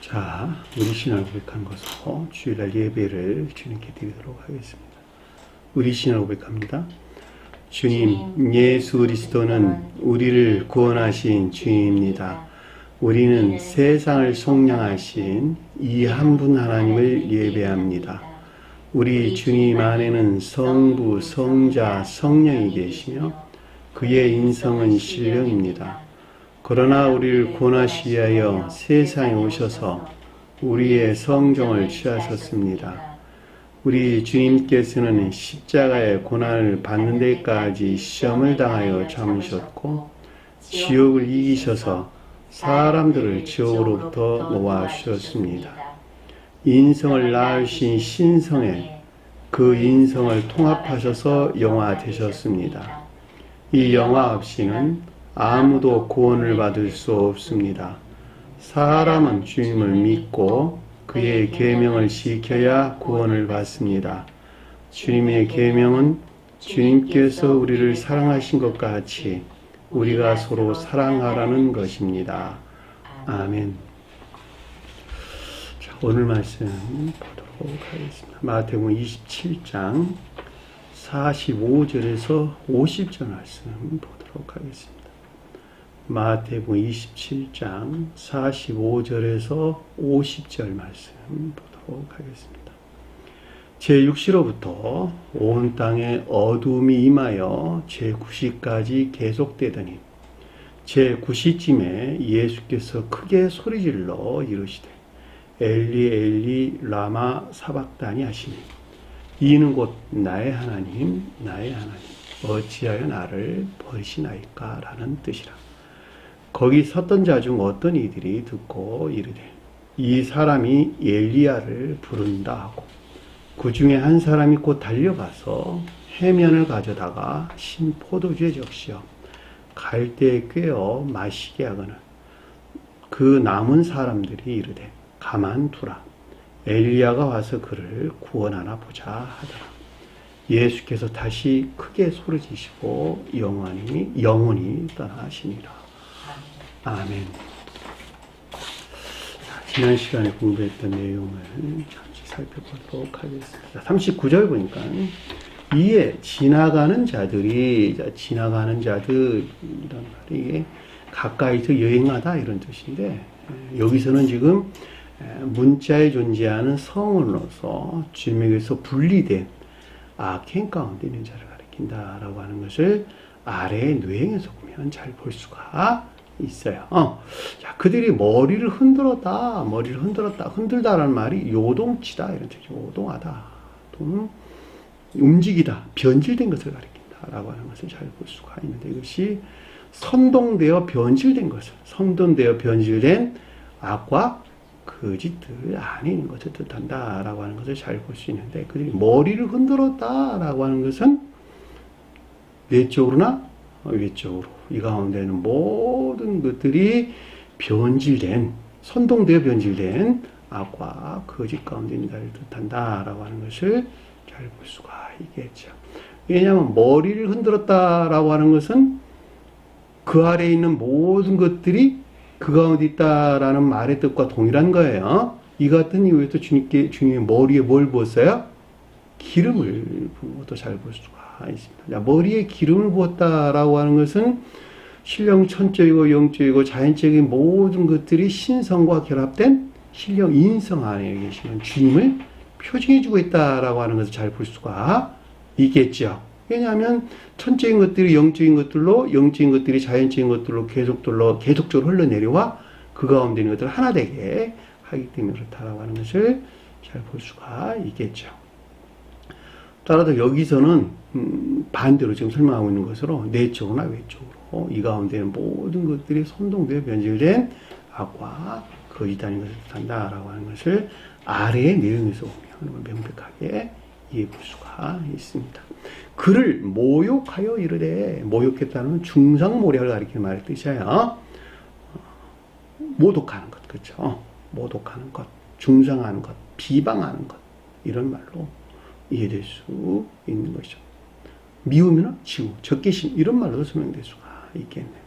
자, 우리 신앙을 고백하는 것으로 주일날 예배를 주님께 드리도록 하겠습니다. 우리 신앙을 고백합니다. 주님, 예수 그리스도는 우리를 구원하신 주님입니다. 우리는 세상을 속량하신 이 한 분 하나님을 예배합니다. 우리 주님 안에는 성부, 성자, 성령이 계시며 그의 인성은 신령입니다. 그러나 우리를 구원하시기 위하여 세상에 오셔서 우리의 성정을 취하셨습니다. 우리 주님께서는 십자가의 고난을 받는 데까지 시험을 당하여 참으셨고 지옥을 이기셔서 사람들을 지옥으로부터 모아주셨습니다. 인성을 낳으신 신성에 그 인성을 통합하셔서 영화 되셨습니다. 이 영화 없이는 아무도 구원을 받을 수 없습니다. 사람은 주님을 믿고 그의 계명을 지켜야 구원을 받습니다. 주님의 계명은 주님께서 우리를 사랑하신 것 같이 우리가 서로 사랑하라는 것입니다. 아멘. 자, 오늘 말씀 보도록 하겠습니다. 마태복음 27장 45절에서 50절 말씀 보도록 하겠습니다. 마태복음 27장 45절에서 50절 말씀 보도록 하겠습니다. 제6시로부터 온 땅에 어둠이 임하여 제9시까지 계속되더니 제9시쯤에 예수께서 크게 소리질러 이르시되 엘리 엘리 라마 사박다니 하시니 이는 곧 나의 하나님 나의 하나님 어찌하여 나를 버리시나이까 라는 뜻이라. 거기 섰던 자 중 어떤 이들이 듣고 이르되 이 사람이 엘리야를 부른다 하고 그 중에 한 사람이 곧 달려가서 해면을 가져다가 신 포도주에 적시어 갈대에 꿰어 마시게 하거늘 그 남은 사람들이 이르되 가만두라 엘리야가 와서 그를 구원하나 보자 하더라. 예수께서 다시 크게 소리지시고 영원히 떠나시니라. 아멘. 자, 지난 시간에 공부했던 내용을 잠시 살펴보도록 하겠습니다. 39절 보니까 이에 지나가는 자들이란 말이 이게 가까이서 여행하다 이런 뜻인데 여기서는 지금 문자에 존재하는 성으로서 주님에게서 분리된 악행 가운데 있는 자를 가리킨다라고 하는 것을 아래의 뇌행에서 보면 잘 볼 수가 있어요. 자, 그들이 머리를 흔들다라는 말이 요동치다 이런 뜻이죠. 요동하다 또는 움직이다, 변질된 것을 가리킨다라고 하는 것을 잘 볼 수가 있는데 이것이 선동되어 변질된 악과 거짓들 안에 있는 것을 뜻한다라고 하는 것을 잘 볼 수 있는데 그들이 머리를 흔들었다라고 하는 것은 내적으로나 외적으로 이 가운데는 모든 것들이 선동되어 변질된 악과 거짓 가운데 있는 자를 뜻한다라고 하는 것을 잘 볼 수가 있겠죠. 왜냐하면 머리를 흔들었다라고 하는 것은 그 아래에 있는 모든 것들이 그 가운데 있다라는 말의 뜻과 동일한 거예요. 이 같은 이유에서 주님의 머리에 뭘 부었어요? 기름을 부은 것도 잘 볼 수가 있습니다. 자, 머리에 기름을 부었다라고 하는 것은 신령 천적이고 영적이고 자연적인 모든 것들이 신성과 결합된 신령 인성 안에 계시는 주님을 표징해주고 있다라고 하는 것을 잘 볼 수가 있겠죠. 왜냐하면 천적인 것들이 영적인 것들이 자연적인 것들로 계속적으로 흘러내려와 그 가운데 있는 것들을 하나 되게 하기 때문에 그렇다라고 하는 것을 잘 볼 수가 있겠죠. 따라서 여기서는 반대로 지금 설명하고 있는 것으로 내적으로나 외적으로 이 가운데는 모든 것들이 선동되어 변질된 악과 거짓다는 것을 뜻한다라고 하는 것을 아래의 내용에서 보면 명백하게 이해해 볼 수가 있습니다. 그를 모욕하여 이르되 모욕했다는 중상모략을 가리키는 말의 뜻이에요. 모독하는 것, 그렇죠? 모독하는 것, 중상하는 것, 비방하는 것 이런 말로 이해될 수 있는 것이죠. 미움이나 징후, 적개심 이런 말로도 설명될 수가 있겠네요.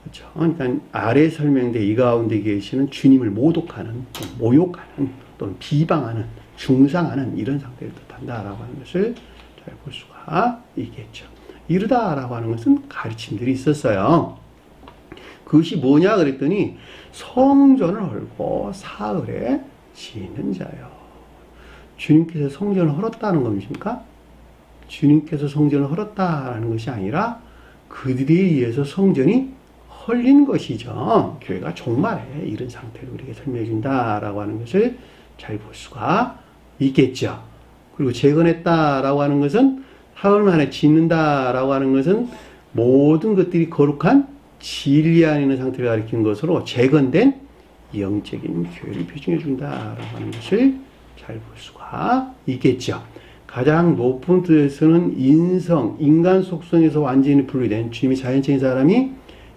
그렇죠. 그러니까 아래 설명된 이 가운데 계시는 주님을 모독하는, 모욕하는, 또는 비방하는, 중상하는 이런 상태를 뜻한다라고 하는 것을 잘 볼 수가 있겠죠. 이르다라고 하는 것은 가르침들이 있었어요. 그것이 뭐냐 그랬더니 성전을 헐고 사흘에 지는 자요. 주님께서 성전을 헐었다는 겁니까? 주님께서 성전을 헐었다는 것이 아니라 그들에 의해서 성전이 헐린 것이죠. 교회가 종말에 이런 상태를 우리에게 설명해 준다라고 하는 것을 잘 볼 수가 있겠죠. 그리고 재건했다라고 하는 것은 사흘 만에 짓는다라고 하는 것은 모든 것들이 거룩한 진리 안에 있는 상태를 가리키는 것으로 재건된 영적인 교회를 표징해 준다라고 하는 것을 잘 볼 수가 있겠죠. 가장 높은 뜻에서는 인성, 인간 속성에서 완전히 분리된, 주님이 자연체인 사람이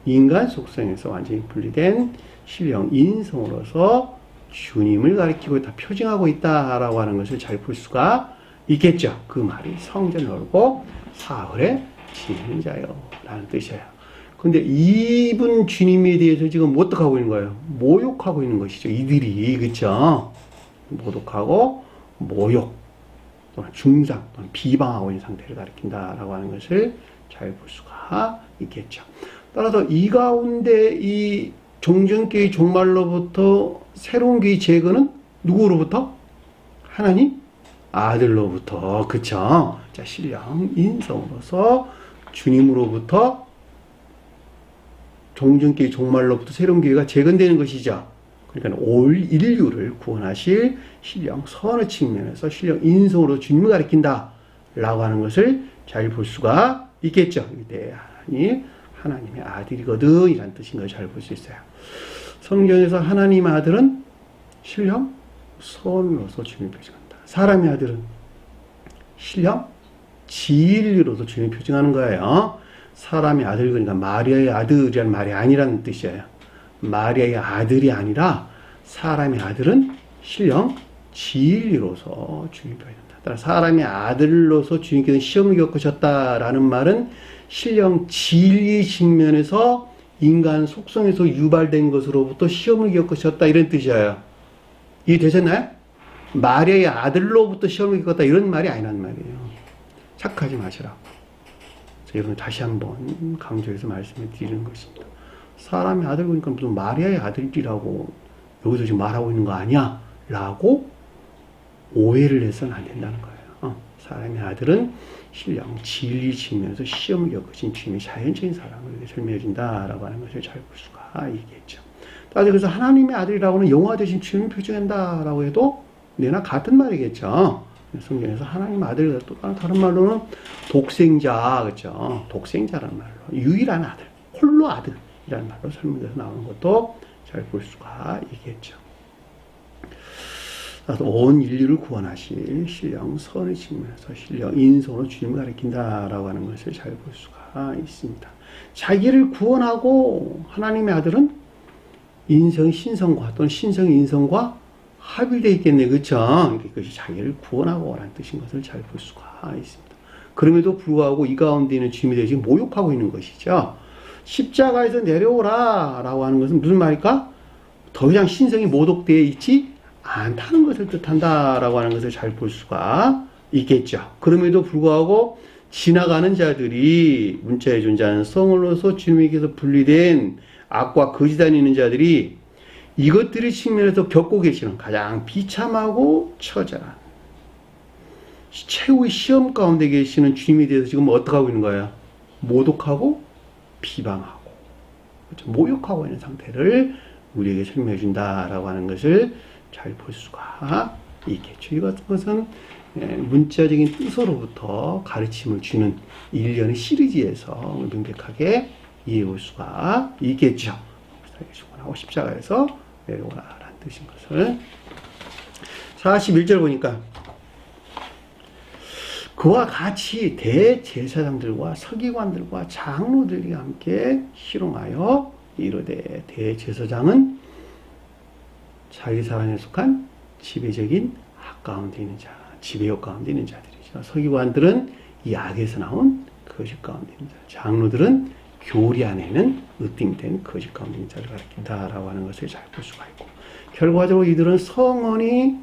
인간 속성에서 완전히 분리된 신령, 인성으로서 주님을 가리키고 있다, 표징하고 있다라고 하는 것을 잘 볼 수가 있겠죠. 그 말이 성전을 헐고 사흘에 지는 자요 라는 뜻이에요. 근데 이분 주님에 대해서 지금 어떻게 하고 있는 거예요? 모욕하고 있는 것이죠. 이들이, 그쵸? 모독하고 모욕 또는 중상 또는 비방하고 있는 상태를 가리킨다라고 하는 것을 잘 볼 수가 있겠죠. 따라서 이 가운데 이 종전교회 종말로부터 새로운 교회 재건은 누구로부터? 하나님 아들로부터, 그쵸? 자, 신령 인성으로서 주님으로부터 종전교회 종말로부터 새로운 교회가 재건되는 것이죠. 그러니까 올 인류를 구원하실 신령 선의 측면에서 신령 인성으로 주님을 가리킨다 라고 하는 것을 잘 볼 수가 있겠죠. 네, 하나님의 아들이거든 이란 뜻인 걸 잘 볼 수 있어요. 성경에서 하나님의 아들은 신령 선으로서 주님을 표징한다. 사람의 아들은 신령 진리로서 주님을 표징하는 거예요. 사람의 아들, 그러니까 마리아의 아들이라는 말이 아니라는 뜻이에요. 마리아의 아들이 아니라 사람의 아들은 신령 진리로서 주님을 표현한다. 따라 사람의 아들로서 주님께서 시험을 겪으셨다라는 말은 신령 진리 측면에서 인간 속성에서 유발된 것으로부터 시험을 겪으셨다 이런 뜻이에요. 이해되셨나요? 마리아의 아들로부터 시험을 겪었다 이런 말이 아니란 말이에요. 착각하지 마시라고. 여러분 다시 한번 강조해서 말씀을 드리는 것입니다. 사람의 아들 보니까 무슨 마리아의 아들이라고 여기서 지금 말하고 있는 거 아니야? 라고 오해를 해서는 안 된다는 거예요. 사람의 아들은 신령 진리 측면에서 시험을 겪으신 주님의 자연적인 사랑을 설명해 준다라고 하는 것을 잘 볼 수가 있겠죠. 그래서 하나님의 아들이라고 하는 영화 대신 주님을 표징한다라고 해도 내나 같은 말이겠죠. 성경에서 하나님 아들이다. 또 다른 말로는 독생자, 그렇죠? 독생자라는 말로 유일한 아들, 홀로 아들이라는 말로 설명돼서 나오는 것도 잘 볼 수가 있겠죠. 그래서 온 인류를 구원하실 신령 선의 측면에서 신령 인성으로 주님을 가리킨다라고 하는 것을 잘 볼 수가 있습니다. 자기를 구원하고 하나님의 아들은 인성 신성과 또는 신성 인성과 합일되어 있겠네, 그렇죠? 그것이 자기를 구원하고 라는 뜻인 것을 잘 볼 수가 있습니다. 그럼에도 불구하고 이 가운데 있는 주님에 대해 지금 모욕하고 있는 것이죠. 십자가에서 내려오라 라고 하는 것은 무슨 말일까? 더 이상 신성이 모독되어 있지 않다는 것을 뜻한다라고 하는 것을 잘 볼 수가 있겠죠. 그럼에도 불구하고 지나가는 자들이 문자에 존재하는 성으로서 주님에게서 분리된 악과 거짓 다니는 자들이 이것들의 측면에서 겪고 계시는 가장 비참하고 처절한 최후의 시험 가운데 계시는 주님에 대해서 지금 어떻게 하고 있는 거예요? 모독하고 비방하고 그렇죠? 모욕하고 있는 상태를 우리에게 설명해 준다라고 하는 것을 잘 볼 수가 있겠죠. 이것은 문자적인 뜻으로부터 가르침을 주는 일련의 시리즈에서 명백하게 이해해 볼 수가 있겠죠. 죽어나고 십자가에서 내려오라라는 뜻인 것을 41절 보니까 그와 같이 대제사장들과 서기관들과 장로들이 함께 희롱하여 이르되 대제사장은 자기 사람에 속한 지배적인 악 가운데 있는 자, 지배욕 가운데 있는 자들이죠. 서기관들은 이 악에서 나온 거짓 가운데 있는 자, 장로들은 교리 안에는 으뜸된 거짓 가운데 있는 자를 가리킨다라고 하는 것을 잘 볼 수가 있고, 결과적으로 이들은 성언이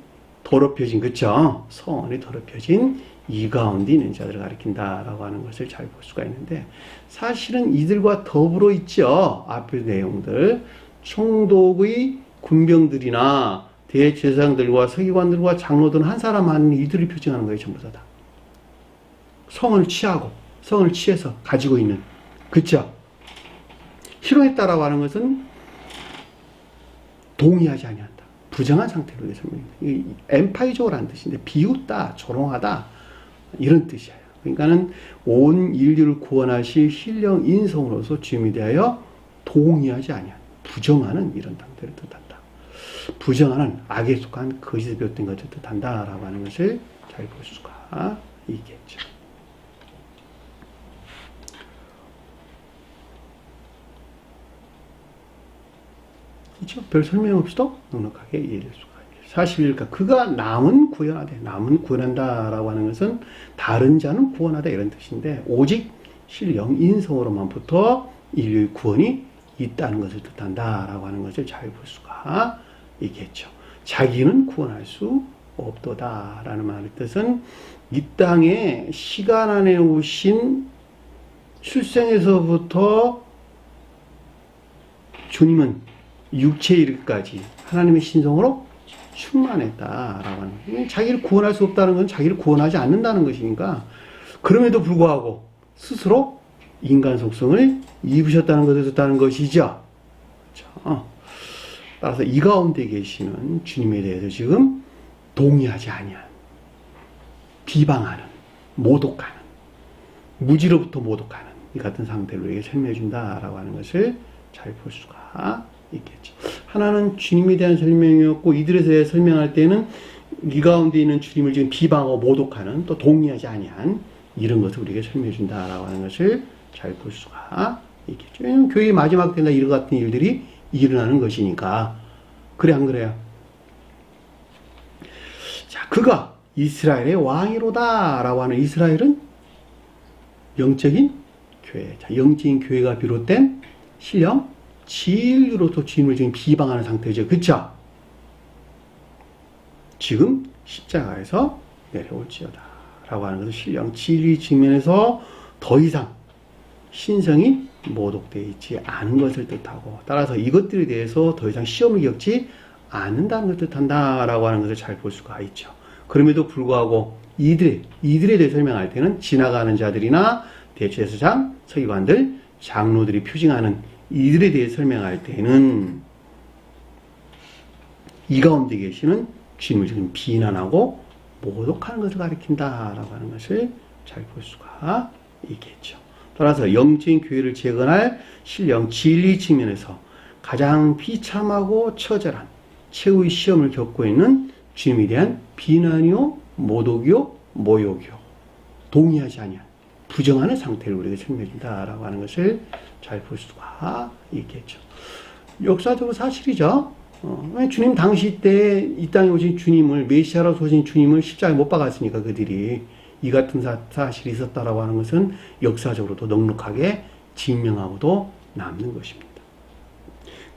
더럽혀진, 그쵸? 성언이 더럽혀진 이 가운데 있는 자들을 가리킨다라고 하는 것을 잘 볼 수가 있는데, 사실은 이들과 더불어 있죠. 앞의 내용들. 총독의 군병들이나 대제사장들과 서기관들과 장로들은 한 사람 한 이들을 표징하는 거예요. 전부 다. 성을 취하고, 성을 취해서 가지고 있는. 그쵸? 희롱했다라고 하는 것은 동의하지 아니한다. 부정한 상태로 설명합니다. 엠파이적으로 하는 뜻인데, 비웃다, 조롱하다, 이런 뜻이에요. 그러니까는 온 인류를 구원하실 신령 인성으로서 주님에 대하여 동의하지 아니한, 부정하는 이런 상태를 뜻한다. 부정하는 악에 속한 거짓에 비롯된 것을 뜻한다라고 하는 것을 잘 볼 수가 있겠죠. 그렇죠? 별 설명 없이도 넉넉하게 이해될 수가 있어요. 41가 그가 남은 구원하되, 남은 구원한다라고 하는 것은 다른 자는 구원하다 이런 뜻인데, 오직 신령 인성으로만부터 인류의 구원이 있다는 것을 뜻한다라고 하는 것을 잘 볼 수가 있겠죠. 자기는 구원할 수 없도다라는 말의 뜻은 이 땅에 시간 안에 오신 출생에서부터 주님은 육체 이르기까지 하나님의 신성으로 충만했다라고 하는 거예요. 자기를 구원할 수 없다는 건 자기를 구원하지 않는다는 것이니까, 그럼에도 불구하고 스스로 인간 속성을 입으셨다는 것을 뜻하는 것이죠. 그렇죠? 따라서 이 가운데 계시는 주님에 대해서 지금 동의하지 아니한, 비방하는, 모독하는, 무지로부터 모독하는 이 같은 상태로 우리에게 설명해 준다라고 하는 것을 잘 볼 수가 있겠죠. 하나는 주님에 대한 설명이었고, 이들에 대해 설명할 때는 이 가운데 있는 주님을 지금 비방하고 모독하는, 또 동의하지 아니한 이런 것을 우리에게 설명해 준다라고 하는 것을 잘 볼 수가 있겠죠. 왜냐하면 교회의 마지막 때나 이런 같은 일들이 일어나는 것이니까. 그래 안 그래요? 자, 그가 이스라엘의 왕이로다 라고 하는, 이스라엘은 영적인 교회, 자, 영적인 교회가 비롯된 신령 진리로서 주님을 지금 비방하는 상태죠. 그쵸? 지금 십자가에서 내려올지어다 라고 하는 것은 신령 진리 측면에서 더 이상 신성이 모독되어 있지 않은 것을 뜻하고, 따라서 이것들에 대해서 더 이상 시험을 겪지 않는다는 것을 뜻한다라고 하는 것을 잘 볼 수가 있죠. 그럼에도 불구하고 이들에 대해 설명할 때는 지나가는 자들이나 대제사장, 서기관들, 장로들이 표징하는 이들에 대해 설명할 때는 이 가운데 계시는 주님을 지금 비난하고 모독하는 것을 가리킨다라고 하는 것을 잘 볼 수가 있겠죠. 따라서 영적인 교회를 재건할 신령 진리 측면에서 가장 비참하고 처절한 최후의 시험을 겪고 있는 주님에 대한 비난이요, 모독이요, 모욕이요, 동의하지 아니한, 부정하는 상태를 우리에게 설명해 준다라고 하는 것을 잘 볼 수가 있겠죠. 역사적으로 사실이죠. 주님 당시 때 이 땅에 오신 주님을, 메시아로 오신 주님을 십자가에 못 박았으니까 그들이 이 같은 사실이 있었다라고 하는 것은 역사적으로도 넉넉하게 증명하고도 남는 것입니다.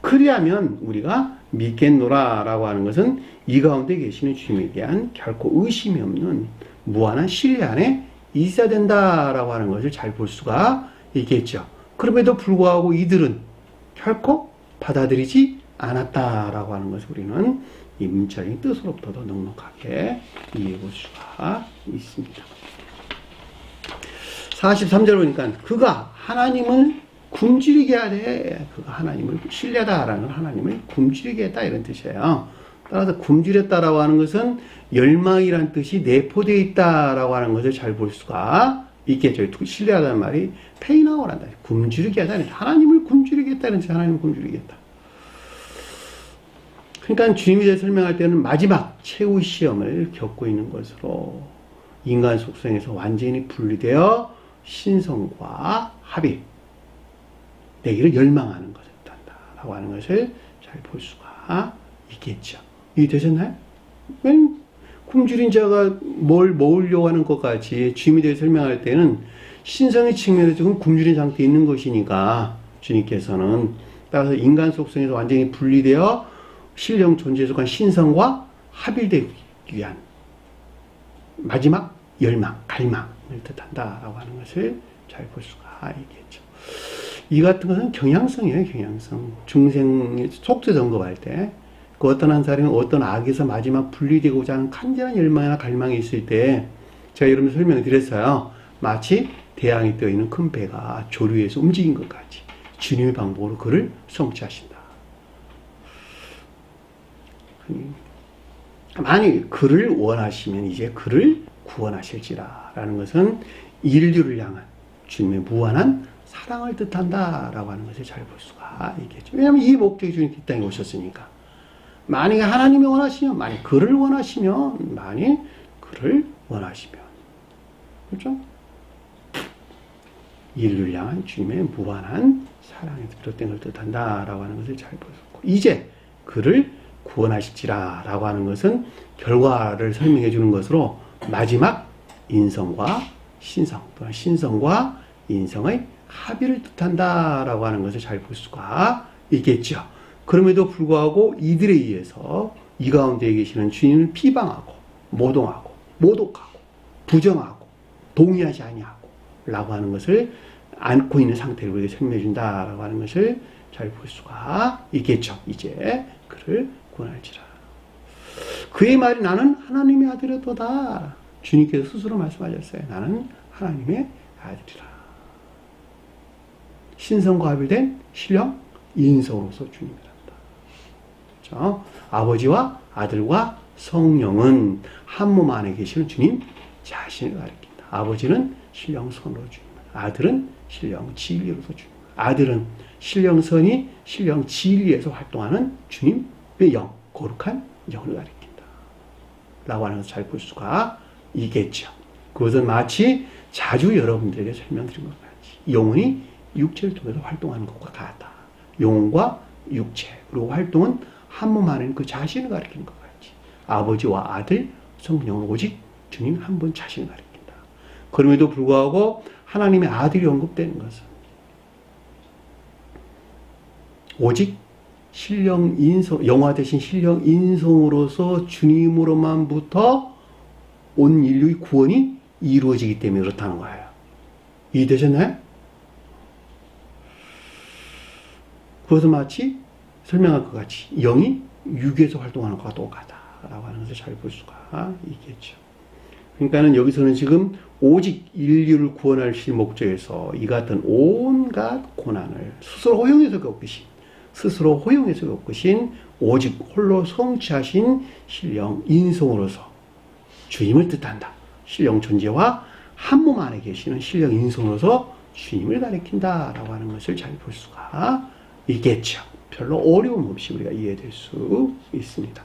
그리하면 우리가 믿겠노라라고 하는 것은 이 가운데 계시는 주님에 대한 결코 의심이 없는 무한한 신뢰 안에 있어야 된다라고 하는 것을 잘 볼 수가 있겠죠. 그럼에도 불구하고 이들은 결코 받아들이지 않았다라고 하는 것을 우리는 이 문자적인 뜻으로부터도 넉넉하게 이해해 볼 수가 있습니다. 43절 보니까 그가 하나님을 굶주리게 하되, 그가 하나님을 신뢰다라는 하나님을 굶주리게 했다 이런 뜻이에요. 따라서 굶주렸다라고 하는 것은 열망이란 뜻이 내포되어 있다라고 하는 것을 잘 볼 수가 있겠죠. 신뢰하다는 말이 페이나오란다. 굶주리게 하다. 하나님을 굶주리게 했다는 뜻이 하나님을 굶주리게 했다. 그러니까 주님에 대해 설명할 때는 마지막 최후 시험을 겪고 있는 것으로 인간 속성에서 완전히 분리되어 신성과 합이 되기를 열망하는 것을 뜻한다라고 하는 것을 잘 볼 수가 있겠죠. 이해되셨나요? 굶주린 자가 뭘 모으려고 하는 것 같이 주님에 대해 설명할 때는 신성의 측면에서 지금 굶주린 상태에 있는 것이니까 주님께서는 따라서 인간 속성에서 완전히 분리되어 신령 존재에 속한 신성과 합일되기 위한 마지막 열망, 갈망을 뜻한다라고 하는 것을 잘 볼 수가 있겠죠. 이 같은 것은 경향성이에요, 경향성. 중생 속죄 점검할 때, 그 어떤 한 사람이 어떤 악에서 마지막 분리되고자 하는 간절한 열망이나 갈망이 있을 때, 제가 여러분 설명을 드렸어요. 마치 대양이 떠있는 큰 배가 조류에서 움직인 것 같이 주님의 방법으로 그를 성취하신다. 만약 그를 원하시면 이제 그를 구원하실지라 라는 것은 인류를 향한 주님의 무한한 사랑을 뜻한다라고 하는 것을 잘 볼 수가 있겠죠. 왜냐하면 이 목적이 주님 이 땅에 오셨으니까. 만약에 하나님이 원하시면, 만약 그를 원하시면, 그렇죠? 인류를 향한 주님의 무한한 사랑에 비롯된 걸 뜻한다라고 하는 것을 잘 볼 수 있고, 이제 그를 구원하실지라라고 하는 것은 결과를 설명해 주는 것으로 마지막 인성과 신성, 또는 신성과 인성의 합의를 뜻한다라고 하는 것을 잘 볼 수가 있겠죠. 그럼에도 불구하고 이들에 의해서 이 가운데 계시는 주님을 비방하고 모독하고 부정하고 동의하지 아니하고 라고 하는 것을 안고 있는 상태를 우리에게 설명해 준다라고 하는 것을 잘 볼 수가 있겠죠. 이제 그를 구원할지라. 그의 말이 나는 하나님의 아들이로다. 주님께서 스스로 말씀하셨어요. 나는 하나님의 아들이라. 신성과 합일된 신령 인성으로서 주님이란다. 그렇죠? 아버지와 아들과 성령은 한 몸 안에 계시는 주님 자신을 가리킨다. 아버지는 신령 선으로 주님, 아들은 신령 진리로서 주님, 아들은 신령 선이 신령 진리에서 활동하는 주님의 영, 거룩한 영을 가리킨다. 라고 하는 것을 잘 볼 수가 있겠죠. 그것은 마치 자주 여러분들에게 설명드린 것 같이 영혼이 육체를 통해서 활동하는 것과 같다. 영혼과 육체, 그리고 활동은 한 몸 안에 있는 그 자신을 가리키는 것 같이 아버지와 아들, 성령은 오직 주님 한 분 자신을 가리킨다. 그럼에도 불구하고 하나님의 아들이 언급되는 것은 오직 신령 인성, 영화 대신 신령 인성으로서 주님으로만부터 온 인류의 구원이 이루어지기 때문에 그렇다는 거예요. 이해되셨나요? 그것은 마치 설명할 것 같이 영이 육에서 활동하는 것과 똑같다라고 하는 것을 잘 볼 수가 있겠죠. 그러니까는 여기서는 지금 오직 인류를 구원하실 목적에서 이 같은 온갖 고난을 스스로 허용해서 겪으신 오직 홀로 성취하신 신령 인성으로서 주님을 뜻한다. 신령 존재와 한 몸 안에 계시는 신령 인성으로서 주님을 가리킨다라고 하는 것을 잘 볼 수가 있겠죠. 별로 어려움 없이 우리가 이해될 수 있습니다.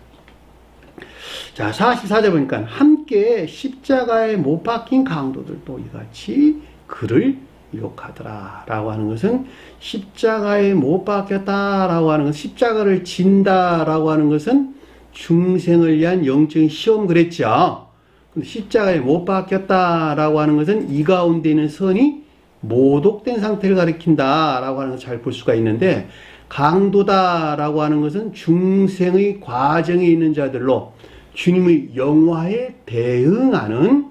자, 44절 보니까 함께 십자가에 못 박힌 강도들도 이같이 그를 유혹하더라 라고 하는 것은 십자가에 못 박혔다라고 하는 것은 십자가를 진다라고 하는 것은 중생을 위한 영적인 시험 그랬죠. 근데 십자가에 못 박혔다라고 하는 것은 이 가운데 있는 선이 모독된 상태를 가리킨다라고 하는 것을 잘 볼 수가 있는데, 강도다라고 하는 것은 중생의 과정에 있는 자들로 주님의 영화에 대응하는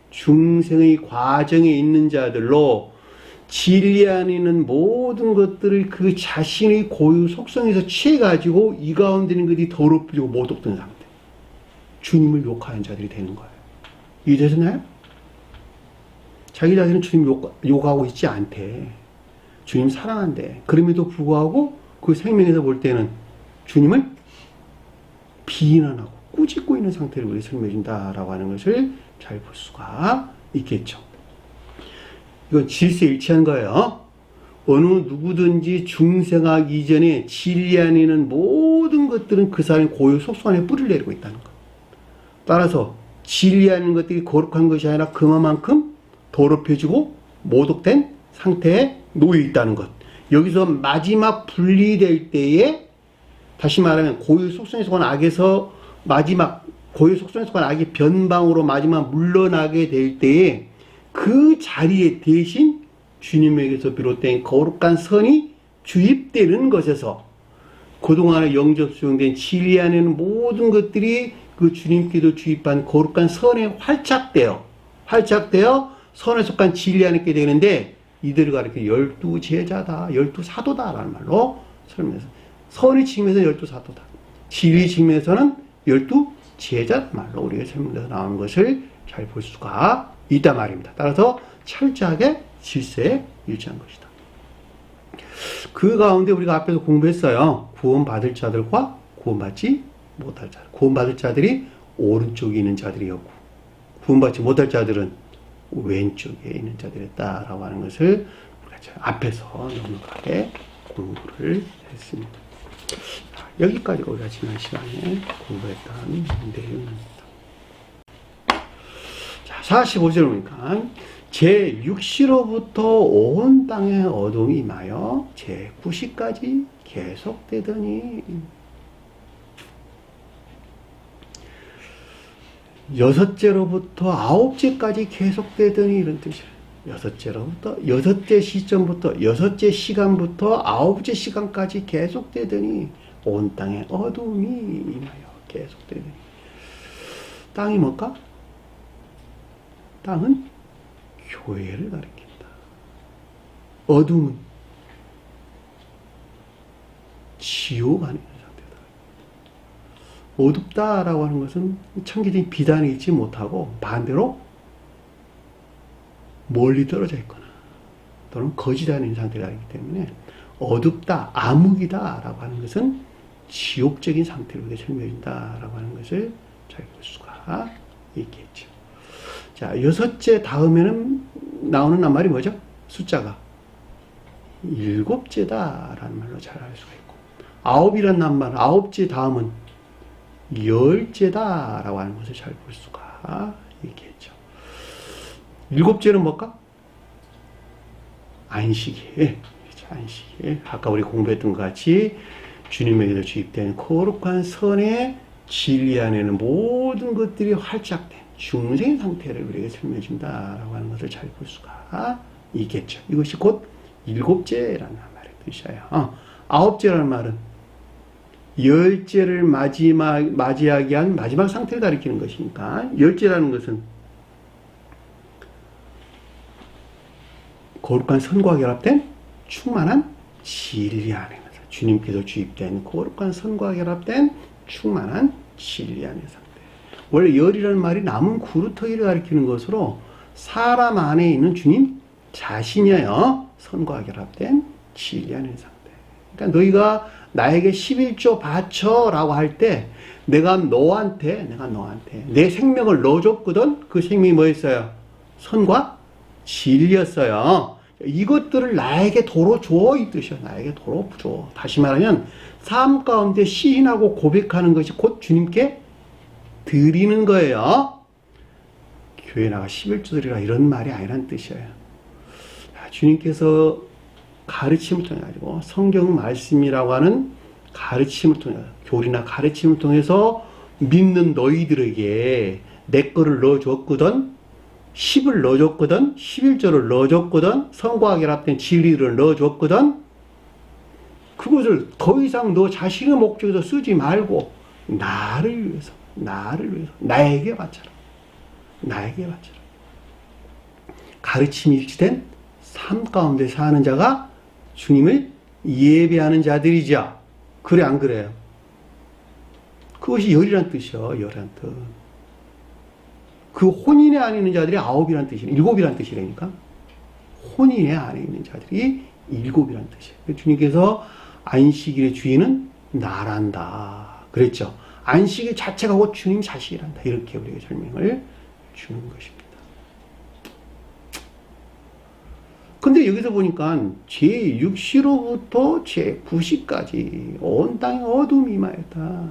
중생의 과정에 있는 자들로 진리 안에 있는 모든 것들을 그 자신의 고유 속성에서 취해가지고 이 가운데 있는 것이 더럽히고 모독된 상태, 주님을 욕하는 자들이 되는 거예요. 이해되셨나요? 자기 자신은 주님 욕하고 있지 않대. 주님 사랑한대. 그럼에도 불구하고 그 생명에서 볼 때는 주님을 비난하고 꾸짖고 있는 상태를 우리 설명해 준다라고 하는 것을 잘 볼 수가 있겠죠. 이건 질서일치한 거예요. 어느 누구든지 중생하기 이전에 진리 안에 있는 모든 것들은 그 사람의 고유 속성 안에 뿌리를 내리고 있다는 것. 따라서 진리 안에 있는 것들이 거룩한 것이 아니라 그만큼 더럽혀지고 모독된 상태에 놓여 있다는 것. 여기서 마지막 분리될 때에, 다시 말하면 고유 속성에 속한 악에서 마지막 고유 속성에 속한 악이 변방으로 마지막 물러나게 될 때에 그 자리에 대신 주님에게서 비롯된 거룩한 선이 주입되는 것에서 그동안에 영접 수용된 진리 안에는 모든 것들이 그 주님께서 주입한 거룩한 선에 활착되어 선에 속한 진리 안에 있게 되는데 이들을 가리켜 12제자다, 12사도다라는 말로 설명해서 선의 측면에서 12사도다. 진리 측면에서는 12제자 말로 우리가 설명해서 나오는 것을 잘 볼 수가 있단 말입니다. 따라서 철저하게 질서에 일치한 것이다. 그 가운데 우리가 앞에서 공부했어요. 구원받을 자들과 구원받지 못할 자들. 구원받을 자들이 오른쪽에 있는 자들이었고 구원받지 못할 자들은 왼쪽에 있는 자들이었다라고 하는 것을 우리가 앞에서 넉넉하게 공부를 했습니다. 여기까지가 우리가 지난 시간에 공부했던 내용입니다. 자, 45절 보니까 제6시로부터 온 땅에 어둠이 임하여 제9시까지 계속되더니 여섯째로부터 아홉째까지 계속되더니 이런 뜻이에요. 여섯째 시점부터 여섯째 시간부터 아홉째 시간까지 계속되더니 온 땅에 어둠이 임하여 계속되더니 땅이 뭘까? 땅은 교회를 가리킨다. 어둠은 지옥 안에 있는 상태다. 어둡다라고 하는 것은 천기적인 비단이 있지 못하고 반대로 멀리 떨어져 있거나 또는 거짓 안에 있는 상태가 아니기 때문에 어둡다, 암흑이다라고 하는 것은 지옥적인 상태로 설명해준다라고 하는 것을 잘 볼 수가 있겠죠. 자, 여섯째 다음에는 나오는 말이 뭐죠? 숫자가 7째다라는 말로 잘 알 수가 있고 아홉이라는 말, 9째 다음은 10째다라고 하는 것을 잘 볼 수가 있겠죠. 7째는 뭘까? 안식일. 안식일. 아까 우리 공부했던 것 같이 주님에게서 주입된 거룩한 선의 진리 안에는 모든 것들이 활착된 중생 상태를 우리에게 설명해 준다라고 하는 것을 잘 볼 수가 있겠죠. 이것이 곧 7째라는 말의 뜻이에요. 9째라는 말은 10째를 맞이하기 위한 마지막 상태를 가리키는 것이니까 10째라는 것은 거룩한 선과 결합된 충만한 진리 안에 주님께서 주입된 거룩한 선과 결합된 충만한 진리 안의 상태. 원래 열이라는 말이 남은 구루터기를 가리키는 것으로 사람 안에 있는 주님 자신이에요. 선과 결합된 진리 안의 상태. 그러니까 너희가 나에게 11조 바쳐라고 할 때 내가 너한테 내 생명을 넣어줬거든. 그 생명이 뭐였어요? 선과 진리였어요. 이것들을 나에게 도로 줘 이 뜻이야. 나에게 도로 줘. 다시 말하면 삶 가운데 시인하고 고백하는 것이 곧 주님께 드리는 거예요. 교회 나가 11조 드리라 이런 말이 아니란 뜻이에요. 주님께서 가르침을 통해 가지고 성경 말씀이라고 하는 가르침을 통해 교리나 가르침을 통해서 믿는 너희들에게 내 거를 넣어줬거든. 10을 넣어줬거든. 11조를 넣어줬거든. 선과 결합된 진리를 넣어줬거든. 그것을 더 이상 너 자신의 목적에서 쓰지 말고 나를 위해서 나에게 바쳐라. 가르침이 일치된 삶 가운데 사는 자가 주님을 예배하는 자들이죠. 그래 안 그래요? 그것이 열이란 뜻이요. 열이란 뜻. 그 혼인의 안에 있는 자들이 9이란 뜻이래. 7이란 뜻이라니까. 혼인의 안에 있는 자들이 7이란 뜻이에요. 주님께서 안식일의 주인은 나란다. 그랬죠. 안식일 자체가 곧 주님 자신이란다. 이렇게 우리에게 설명을 주는 것입니다. 근데 여기서 보니까 제6시로부터 제9시까지 온 땅에 어둠이 임하였다.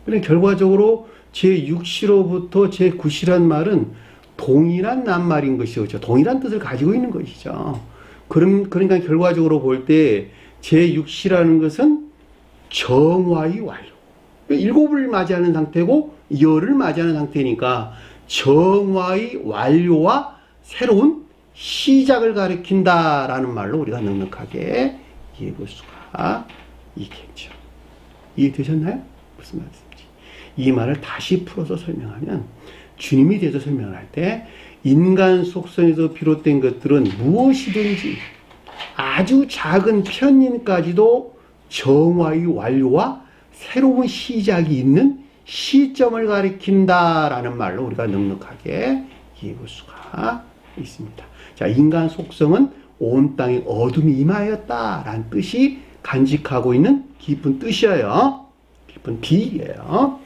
그러니까 결과적으로 제6시로부터 제9시란 말은 동일한 낱말인 것이죠. 그렇죠? 동일한 뜻을 가지고 있는 것이죠. 그러니까 결과적으로 볼 때 제6시라는 것은 정화의 완료. 7을 맞이하는 상태고 열을 맞이하는 상태니까 정화의 완료와 새로운 시작을 가리킨다라는 말로 우리가 넉넉하게 이해해 볼 수가 있겠죠. 이해되셨나요? 무슨 말씀인지. 이 말을 다시 풀어서 설명하면 주님에 대해서 설명할 때 인간 속성에서 비롯된 것들은 무엇이든지 아주 작은 편인까지도 정화의 완료와 새로운 시작이 있는 시점을 가리킨다라는 말로 우리가 넉넉하게 이해해 볼 수가 있습니다. 자, 인간 속성은 온 땅에 어둠이 임하였다라는 뜻이 간직하고 있는 깊은 뜻이에요. 깊은 비유예요.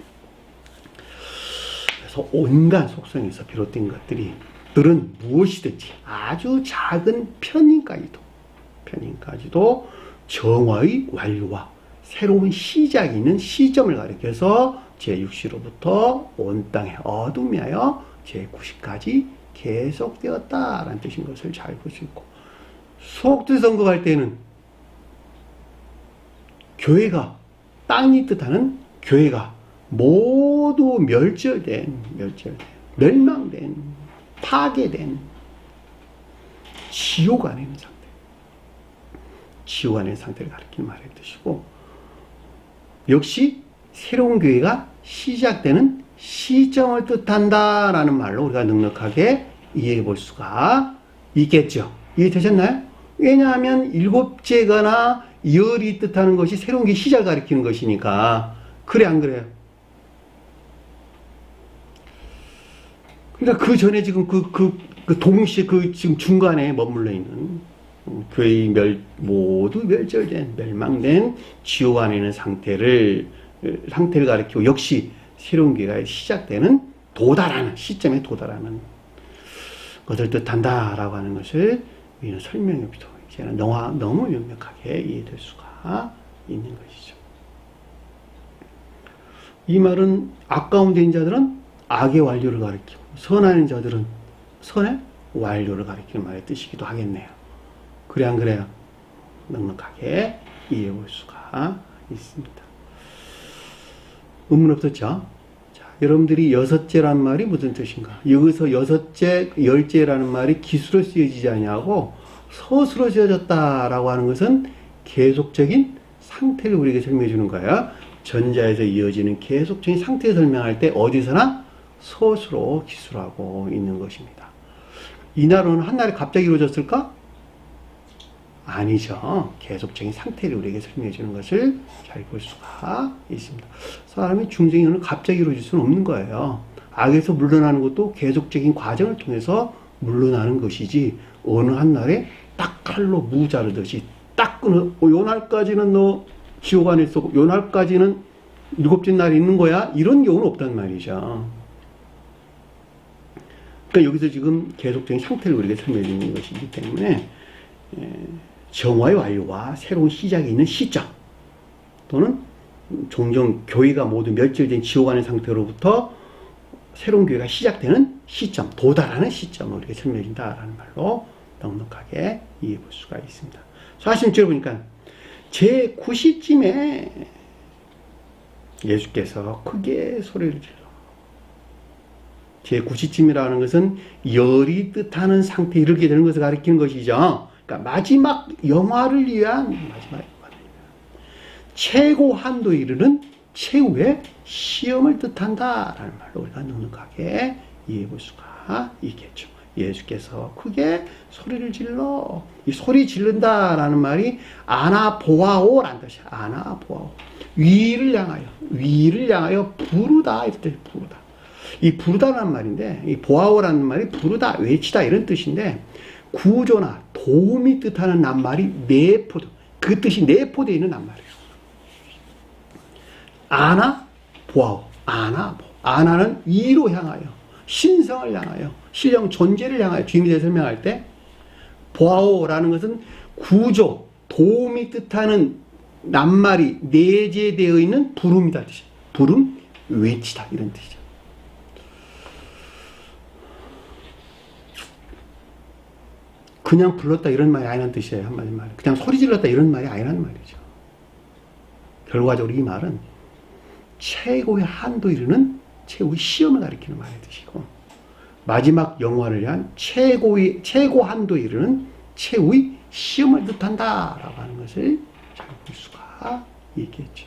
그래서 온갖 속성에서 비롯된 것들은 무엇이든지 아주 작은 편인까지도 정화의 완료와 새로운 시작이 있는 시점을 가리켜서 제6시로부터 온 땅의 어둠이 하여 제9시까지 계속되었다라는 뜻인 것을 잘 볼 수 있고, 수옥들 선거할 때는 교회가, 땅이 뜻하는 교회가 모두 멸망된, 파괴된 지옥 안에 있는 상태, 지옥 안에 있는 상태를 가리키는 말의 뜻이고, 역시 새로운 교회가 시작되는 시점을 뜻한다라는 말로 우리가 넉넉하게 이해해 볼 수가 있겠죠. 이해되셨나요? 왜냐하면 일곱째거나 열이 뜻하는 것이 새로운 게 시작을 가리키는 것이니까. 그래 안 그래요? 그러니까 그 전에 지금 동시에 지금 중간에 머물러 있는 교회의 모두 멸망된 지옥 안에 있는 상태를 가리키고, 역시 새로운 교회가 시작되는 시점에 도달하는 것을 뜻한다라고 하는 것을 우리는 설명해 보도록 이제는 너무 명확하게 이해될 수가 있는 것이죠. 이 말은 악 가운데 있는 자들은 악의 완료를 가리키고, 선한 자들은 선의 완료를 가리키는 말의 뜻이기도 하겠네요. 그래 안 그래요? 넉넉하게 이해해 볼 수가 있습니다. 의문 없었죠? 자, 여러분들이 여섯째란 말이 무슨 뜻인가? 여기서 여섯째, 열째라는 말이 기수로 쓰여지지 않냐고 서술로 쓰여졌다라고 하는 것은 계속적인 상태를 우리에게 설명해 주는 거예요. 전자에서 이어지는 계속적인 상태를 설명할 때 어디서나 서술로 기술하고 있는 것입니다. 이 날은 한날에 갑자기 이루어졌을까? 아니죠. 계속적인 상태를 우리에게 설명해 주는 것을 잘 볼 수가 있습니다. 사람이 중생이 갑자기 이루어질 수는 없는 거예요. 악에서 물러나는 것도 계속적인 과정을 통해서 물러나는 것이지, 어느 한날에 딱 칼로 무 자르듯이 딱 끊어, 요 날까지는 너 지옥 안에 있어, 요 날까지는 일곱째 날이 있는 거야, 이런 경우는 없단 말이죠. 그러니까 여기서 지금 계속적인 상태를 우리에게 설명해 주는 것이기 때문에 정화의 완료와 새로운 시작이 있는 시점, 또는 종종 교회가 모두 멸절된 지옥 안의 상태로부터 새로운 교회가 시작되는 시점, 도달하는 시점을 우리가 설명해 준다라는 말로 넉넉하게 이해해 볼 수가 있습니다. 46절에 보니까 제9시쯤에 예수께서 크게 소리를 질러. 제9시쯤이라는 것은 열이 뜻하는 상태에 이르게 되는 것을 가리키는 것이죠. 그러니까 마지막 영화를 위한 최고 한도에 이르는 최후의 시험을 뜻한다라는 말로 우리가 넉넉하게 이해해 볼 수가 있겠죠. 예수께서 크게 소리를 질러, 이 소리 지른다라는 말이 아나보아오라는 뜻이야. 아나보아오, 위를 향하여 부르다, 이럴 때 부르다. 이 부르다라는 말인데, 이 보아오라는 말이 부르다, 외치다 이런 뜻인데, 구조나 도움이 뜻하는 낱말이 네포드, 그 뜻이 네포되어 있는 낱말이에요. 아나 보아오, 아나는 위로 향하여, 신성을 향하여, 신령 존재를 향하여 주님에 대해 설명할 때, 보아오라는 것은 구조, 도움이 뜻하는 낱말이 내재되어 있는 부름이다 뜻이에요. 부름, 외치다 이런 뜻이죠. 그냥 불렀다 이런 말이 아니라는 뜻이에요. 한마디 말로. 그냥 소리 질렀다 이런 말이 아니라는 말이죠. 결과적으로 이 말은 최고의 한도 이르는 최후의 시험을 가리키는 말의 뜻이고, 마지막 영원을 위한 최고 한도에 이르는 최후의 시험을 뜻한다라고 하는 것을 잘 볼 수가 있겠죠.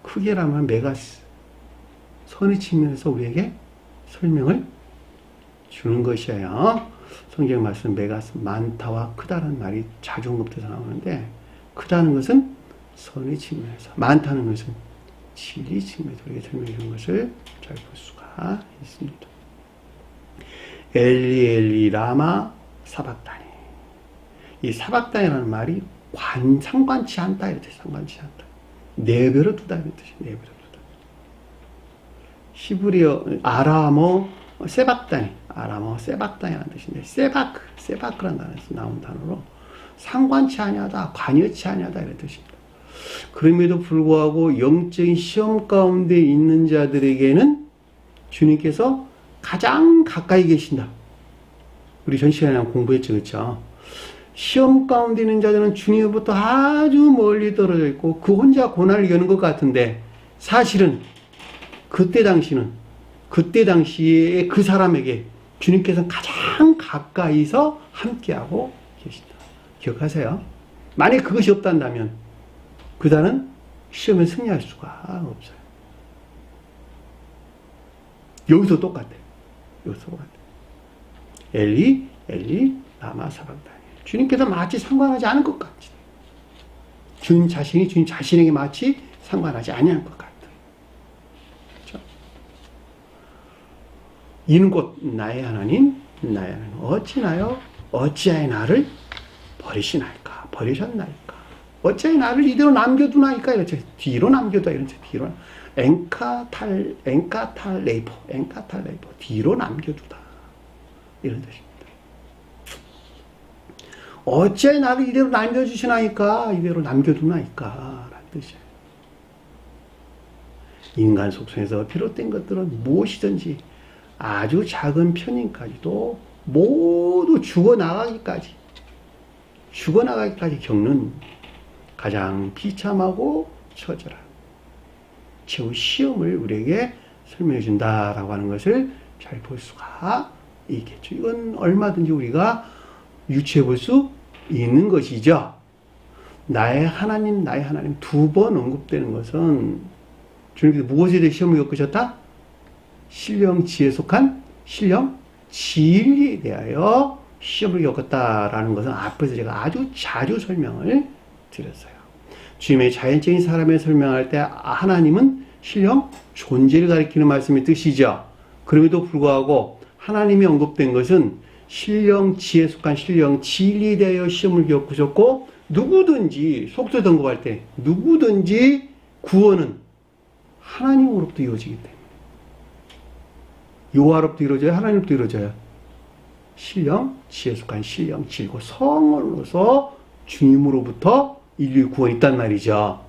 크게라면 메가스, 선의 측면에서 우리에게 설명을 주는 것이에요. 성경 말씀 메가스, 많다와 크다라는 말이 자주 언급돼서 나오는데, 크다는 것은 선의 측면에서, 많다는 것은 진리 측면에서 우리에게 설명해 주는 것을 잘 볼 수가 있습니다. 엘리 엘리 라마 사박다니. 이 사박다니라는 말이 상관치 않다 이렇게 상관치 않다. 내버려 두다 이런 뜻이에요. 내버려 두다. 히브리어 아람어 세박다니라는 뜻인데, 세바크라는 단어에서 나온 단어로 상관치 아니하다, 관여치 아니하다 이런 뜻입니다. 그럼에도 불구하고 영적인 시험 가운데 있는 자들에게는 주님께서 가장 가까이 계신다. 우리 전 시간에 공부했죠, 그렇죠? 시험 가운데 있는 자들은 주님으로부터 아주 멀리 떨어져 있고 그 혼자 고난을 여는 것 같은데, 사실은 그때 당시에 그 사람에게 주님께서는 가장 가까이서 함께하고 계신다. 기억하세요? 만약 그것이 없단다면 그 자는 시험에 승리할 수가 없어요. 여기서 똑같아요. 엘리 라마 사박다니. 주님께서 마치 상관하지 않은 것 같지. 주님 자신에게 마치 상관하지 아니한 것 같다. 그렇죠? 이는 곧 나의 하나님 어찌하여 나를 버리셨나이까. 어찌하여 나를 이대로 남겨두나이까. 이렇죠. 뒤로 남겨둬. 이렇죠. 뒤로. 엔카탈레이포. 뒤로 남겨두다. 이런 뜻입니다. 어찌하여 나를 이대로 남겨두나이까. 라는 뜻이에요. 인간 속성에서 비롯된 것들은 무엇이든지 아주 작은 편인까지도 모두 죽어나가기까지 겪는 가장 비참하고 처절한 최후 시험을 우리에게 설명해 준다라고 하는 것을 잘 볼 수가 있겠죠. 이건 얼마든지 우리가 유추해 볼 수 있는 것이죠. 나의 하나님 두 번 언급되는 것은 주님께서 무엇에 대해 시험을 겪으셨다? 신령지에 속한 신령진리에 대하여 시험을 겪었다라는 것은 앞에서 제가 아주 자주 설명을 드렸어요. 주님의 자연적인 사람을 설명할 때 하나님은 신령 존재를 가리키는 말씀의 뜻이죠. 그럼에도 불구하고 하나님이 언급된 것은 신령지에 속한 신령진리에 대하여 시험을 겪으셨고, 누구든지 속죄 언급할 때 누구든지 구원은 하나님으로부터 이루어지기 때문에, 여호와로부터 이루어져요? 하나님으로부터 이루어져요? 신령지에 속한 신령질고 성으로서 주님으로부터 인류의 구원이 있단 말이죠.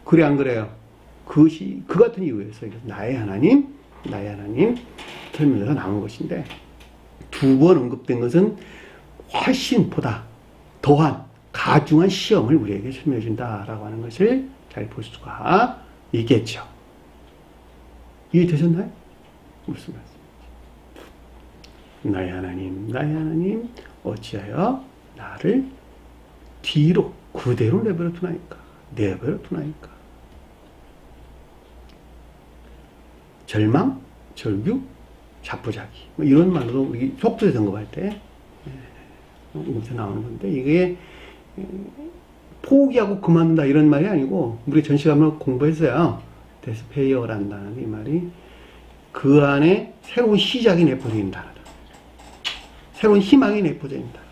그래 안 그래요? 그 같은 이유에서 나의 하나님 설명에서 나온 것인데, 두 번 언급된 것은 훨씬 보다 더한 가중한 시험을 우리에게 설명해 준다라고 하는 것을 잘 볼 수가 있겠죠. 이해되셨나요? 무슨 말씀인지. 나의 하나님 어찌하여 나를 뒤로 그대로 내버려 두나이까. 절망, 절규, 자포자기, 이런 말로 우리 속도에 언급할 때 나오는 건데, 이게 포기하고 그만둔다 이런 말이 아니고, 우리 전시관을 공부했어요. 데스페이어라는 단어는, 이 말이 그 안에 새로운 시작이 내포되어 있는 단어다. 새로운 희망이 내포되어 있는 단어.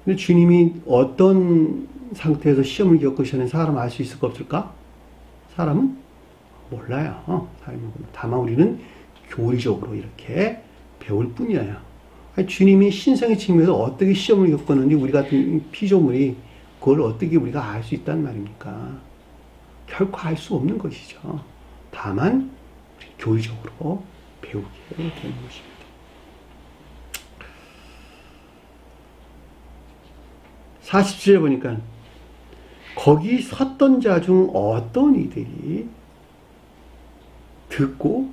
근데 주님이 어떤 상태에서 시험을 겪으시는 사람 알 수 있을까 없을까? 사람은 몰라요. 다만 우리는 교리적으로 이렇게 배울 뿐이에요. 주님이 신성의 측면에서 어떻게 시험을 겪었는지 우리 같은 피조물이 그걸 어떻게 우리가 알 수 있단 말입니까? 결코 알 수 없는 것이죠. 다만 교리적으로 배우게 되는 것입니다. 47절 보니까 거기 섰던 자 중 어떤 이들이 듣고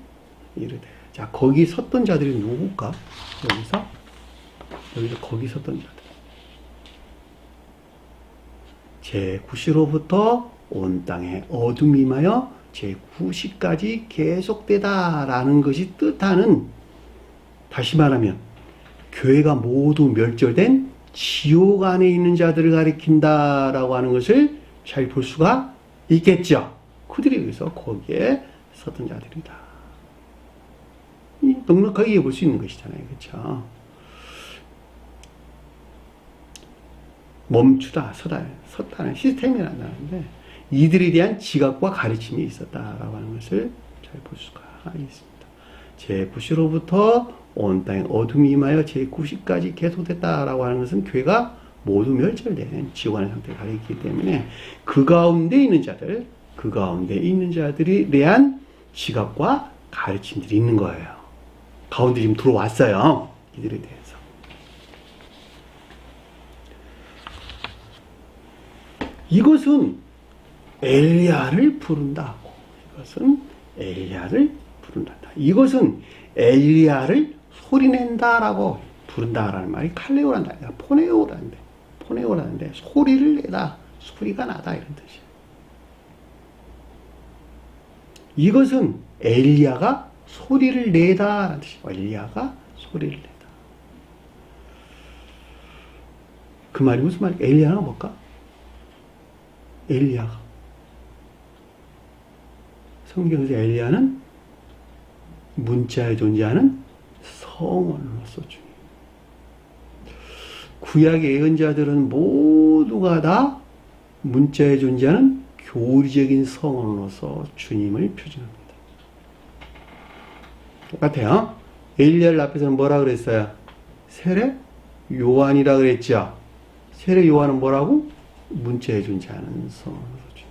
이르되. 자, 거기 섰던 자들이 누굴까? 여기서 거기 섰던 자들. 제9시로부터 온 땅에 어둠이 임하여 제9시까지 계속되다라는 것이 뜻하는, 다시 말하면 교회가 모두 멸절된 지옥 안에 있는 자들을 가리킨다라고 하는 것을 잘 볼 수가 있겠죠. 그들이 여기서 거기에 섰던 자들이다. 넉넉하게 이해볼 수 있는 것이잖아요. 그렇죠? 멈추다, 섰다는 시스템이 나타나는데 이들에 대한 지각과 가르침이 있었다라고 하는 것을 잘 볼 수가 있습니다. 제9시로부터 온 땅에 어둠이 임하여 제9시까지 계속됐다라고 하는 것은 교회가 모두 멸절된 지옥안의 상태를 가리키기 때문에 그 가운데 있는 자들이 대한 지각과 가르침들이 있는 거예요. 가운데 지금 들어왔어요. 이들에 대해서. 이것은 엘리야를 부른다고. 이것은 엘리야를 소리낸다라고 부른다라는 말이 칼레오란다. 포네오라는데 소리를 내다, 소리가 나다 이런 뜻이에요. 이것은 엘리야가 소리를 내다라는 뜻이에요. 엘리야가 소리를 내다. 그 말이 무슨 말이야? 엘리야가 뭘까? 엘리야가, 성경에서 엘리야는 문자에 존재하는 성원으로서 주님. 구약의 예언자들은 모두가 다 문자에 존재하는 교리적인 성원으로서 주님을 표준합니다. 똑같아요. 엘리야를 앞에서는 뭐라 그랬어요? 세례 요한이라 그랬죠. 세례 요한은 뭐라고? 문자에 존재하는 성원으로서 주님.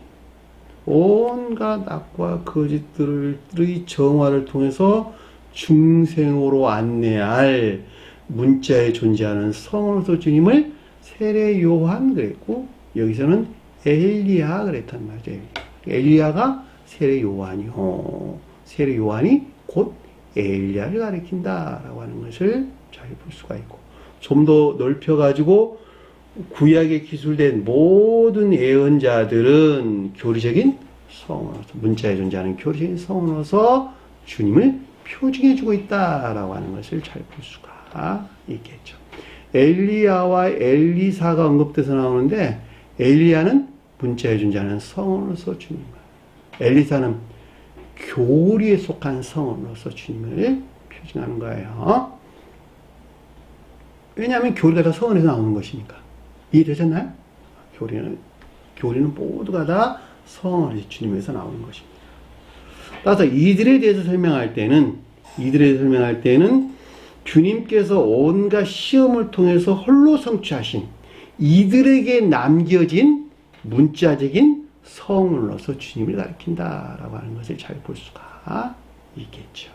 온갖 악과 거짓들의 정화를 통해서 중생으로 안내할 문자에 존재하는 성원으로서 주님을 세례 요한 그랬고, 여기서는 엘리야 그랬단 말이죠. 엘리야가 세례 요한이요. 세례 요한이 곧 엘리야를 가리킨다라고 하는 것을 잘 볼 수가 있고, 좀 더 넓혀가지고 구약에 기술된 모든 예언자들은 교리적인 성으로서, 문자에 존재하는 교리적인 성으로서 주님을 표징해주고 있다라고 하는 것을 잘 볼 수가 있겠죠. 엘리야와 엘리사가 언급돼서 나오는데, 엘리야는 문자에 존재하는 성으로서 주님을, 엘리사는 교리에 속한 성으로서 주님을 표징하는 거예요. 왜냐하면 교리가 다 성원에서 나오는 것이니까. 이해되셨나요? 교리는 모두가 다 성원에서, 주님에서 나오는 것입니다. 따라서 이들에 대해서 설명할 때는 주님께서 온갖 시험을 통해서 홀로 성취하신 이들에게 남겨진 문자적인 성으로서 주님을 가리킨다라고 하는 것을 잘 볼 수가 있겠죠.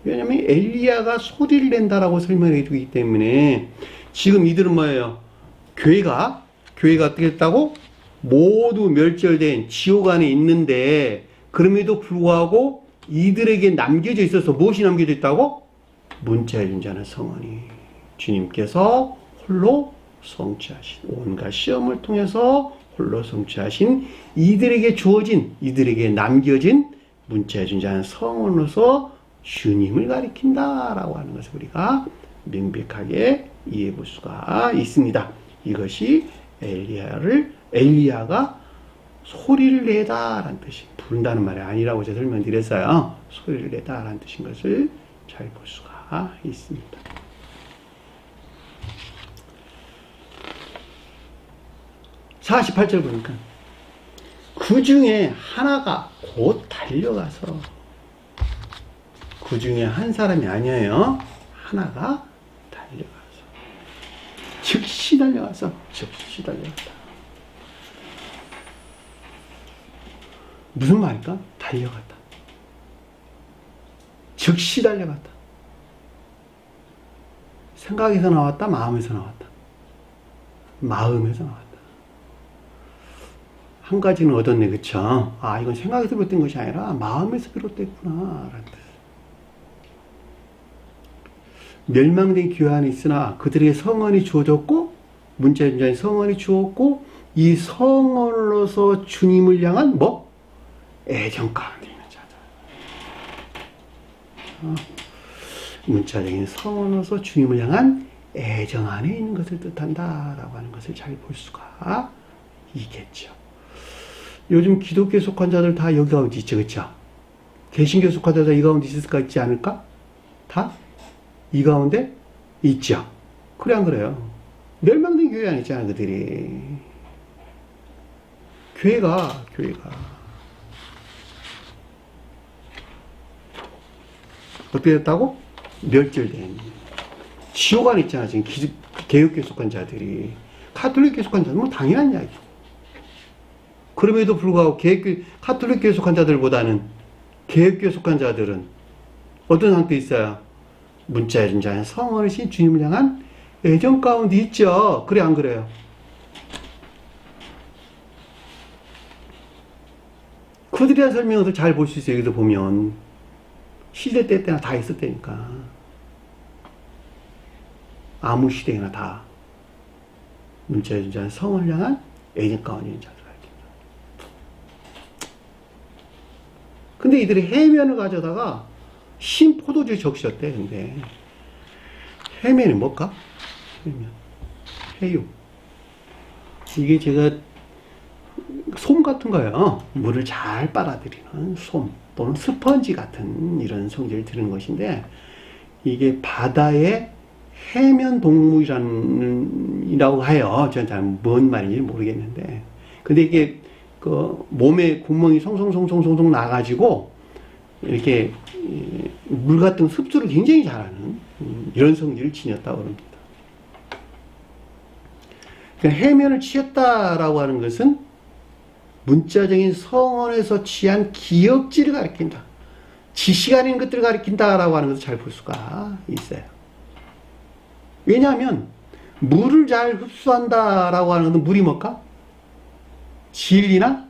왜냐하면 엘리야가 소리를 낸다라고 설명해 주기 때문에, 지금 이들은 뭐예요? 교회가 어떻게 했다고? 모두 멸절된 지옥 안에 있는데, 그럼에도 불구하고 이들에게 남겨져 있어서 무엇이 남겨져 있다고? 문자에 존재하는 성원이 주님께서 홀로 성취하신, 온갖 시험을 통해서 홀로 성취하신 이들에게 주어진, 이들에게 남겨진 문자에 존재하는 성원으로서 주님을 가리킨다라고 하는 것을 우리가 명백하게 이해해 볼 수가 있습니다. 이것이 엘리야가 소리를 내다라는 뜻이, 부른다는 말이 아니라고 제가 설명드렸어요. 소리를 내다라는 뜻인 것을 잘 볼 수가 있습니다. 자, 48절 보니까 그 중에 하나가 곧 달려가서, 그 중에 한 사람이 아니에요. 하나가 달려가서, 즉시 달려갔다. 무슨 말일까? 달려갔다. 즉시 달려갔다. 생각에서 나왔다, 마음에서 나왔다. 마음에서 나왔다. 한 가지는 얻었네, 그쵸? 아, 이건 생각에서 비롯된 것이 아니라 마음에서 비롯됐구나 라는 뜻. 멸망된 교회안에 있으나 그들에게 성언이 주어졌고 문자윤자의 성언이 주었고 이 성언으로서 주님을 향한 뭐? 애정 가운데 있는 자들. 문자적인 성언으로서 주님을 향한 애정 안에 있는 것을 뜻한다 라고 하는 것을 잘 볼 수가 있겠죠. 요즘 기독교에 속한 자들 다 여기 가운데 있죠, 그쵸? 개신교에 속한 자들 이 가운데 있을 까 있지 않을까? 다? 이 가운데 있죠. 그래 안 그래요? 멸망된 교회 아니잖아 그들이. 교회가 어떻게 됐다고? 멸절된 지옥 안에 있잖아 지금 개혁교에 속한 자들이. 가톨릭교에 속한 자들은 뭐 당연한 이야기죠. 그럼에도 불구하고 가톨릭교에 속한 자들보다는 개혁교에 속한 자들은 어떤 상태에 있어요? 문자의 존재하는 성원이신 주님을 향한 애정 가운데 있죠. 그래 안 그래요? 그들에 대한 설명을 잘 볼 수 있어요. 여기서 보면 시대 때나 다 있었다니까. 아무 시대나 다 문자의 존재하는 성원을 향한 애정 가운데 있는 자들. 근데 이들이 해면을 가져다가 신포도주에 적셨대. 근데 해면이 뭘까? 해면, 해육. 이게 제가 솜 같은 거예요. 물을 잘 빨아들이는 솜 또는 스펀지 같은 이런 성질을 드리는 것인데 이게 바다의 해면 동물이라고 해요. 저는 잘 뭔 말인지 모르겠는데 근데 이게 그 몸에 구멍이 송송송송송송 나가지고 이렇게 물 같은 흡수를 굉장히 잘하는 이런 성질을 지녔다고 합니다. 그러니까 해면을 취했다라고 하는 것은 문자적인 성언에서 취한 기억지를 가리킨다. 지시가 아닌 것들을 가리킨다라고 하는 것을 잘 볼 수가 있어요. 왜냐하면 물을 잘 흡수한다라고 하는 것은 물이 뭘까? 진리나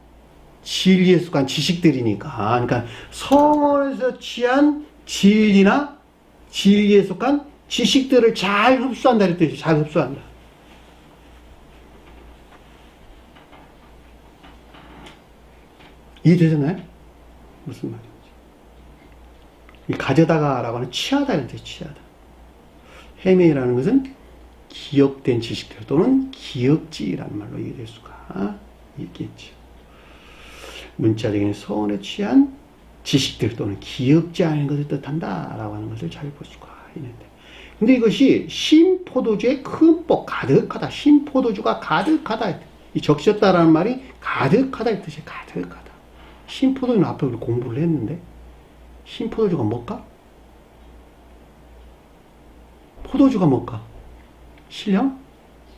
진리에 속한 지식들이니까. 그러니까 성언에서 취한 진리나 진리에 속한 지식들을 잘 흡수한다 이 뜻이죠. 잘 흡수한다. 이해되셨나요? 무슨 말인지. 이 가져다가라고 하는 취하다 이런 뜻이 취하다. 해명이라는 것은 기억된 지식들 또는 기억지라는 말로 이해될 수가 있겠죠. 문자적인 서원에 취한 지식들 또는 기억지 아닌 것을 뜻한다라고 하는 것을 잘 볼 수가 있는데 근데 이것이 신포도주의 흠뻑 가득하다. 신포도주가 가득하다. 이 적셨다라는 말이 가득하다 이 뜻이에요. 가득하다. 신포도주는 앞에 우리 공부를 했는데 신포도주가 뭘까? 포도주가 뭘까? 신령?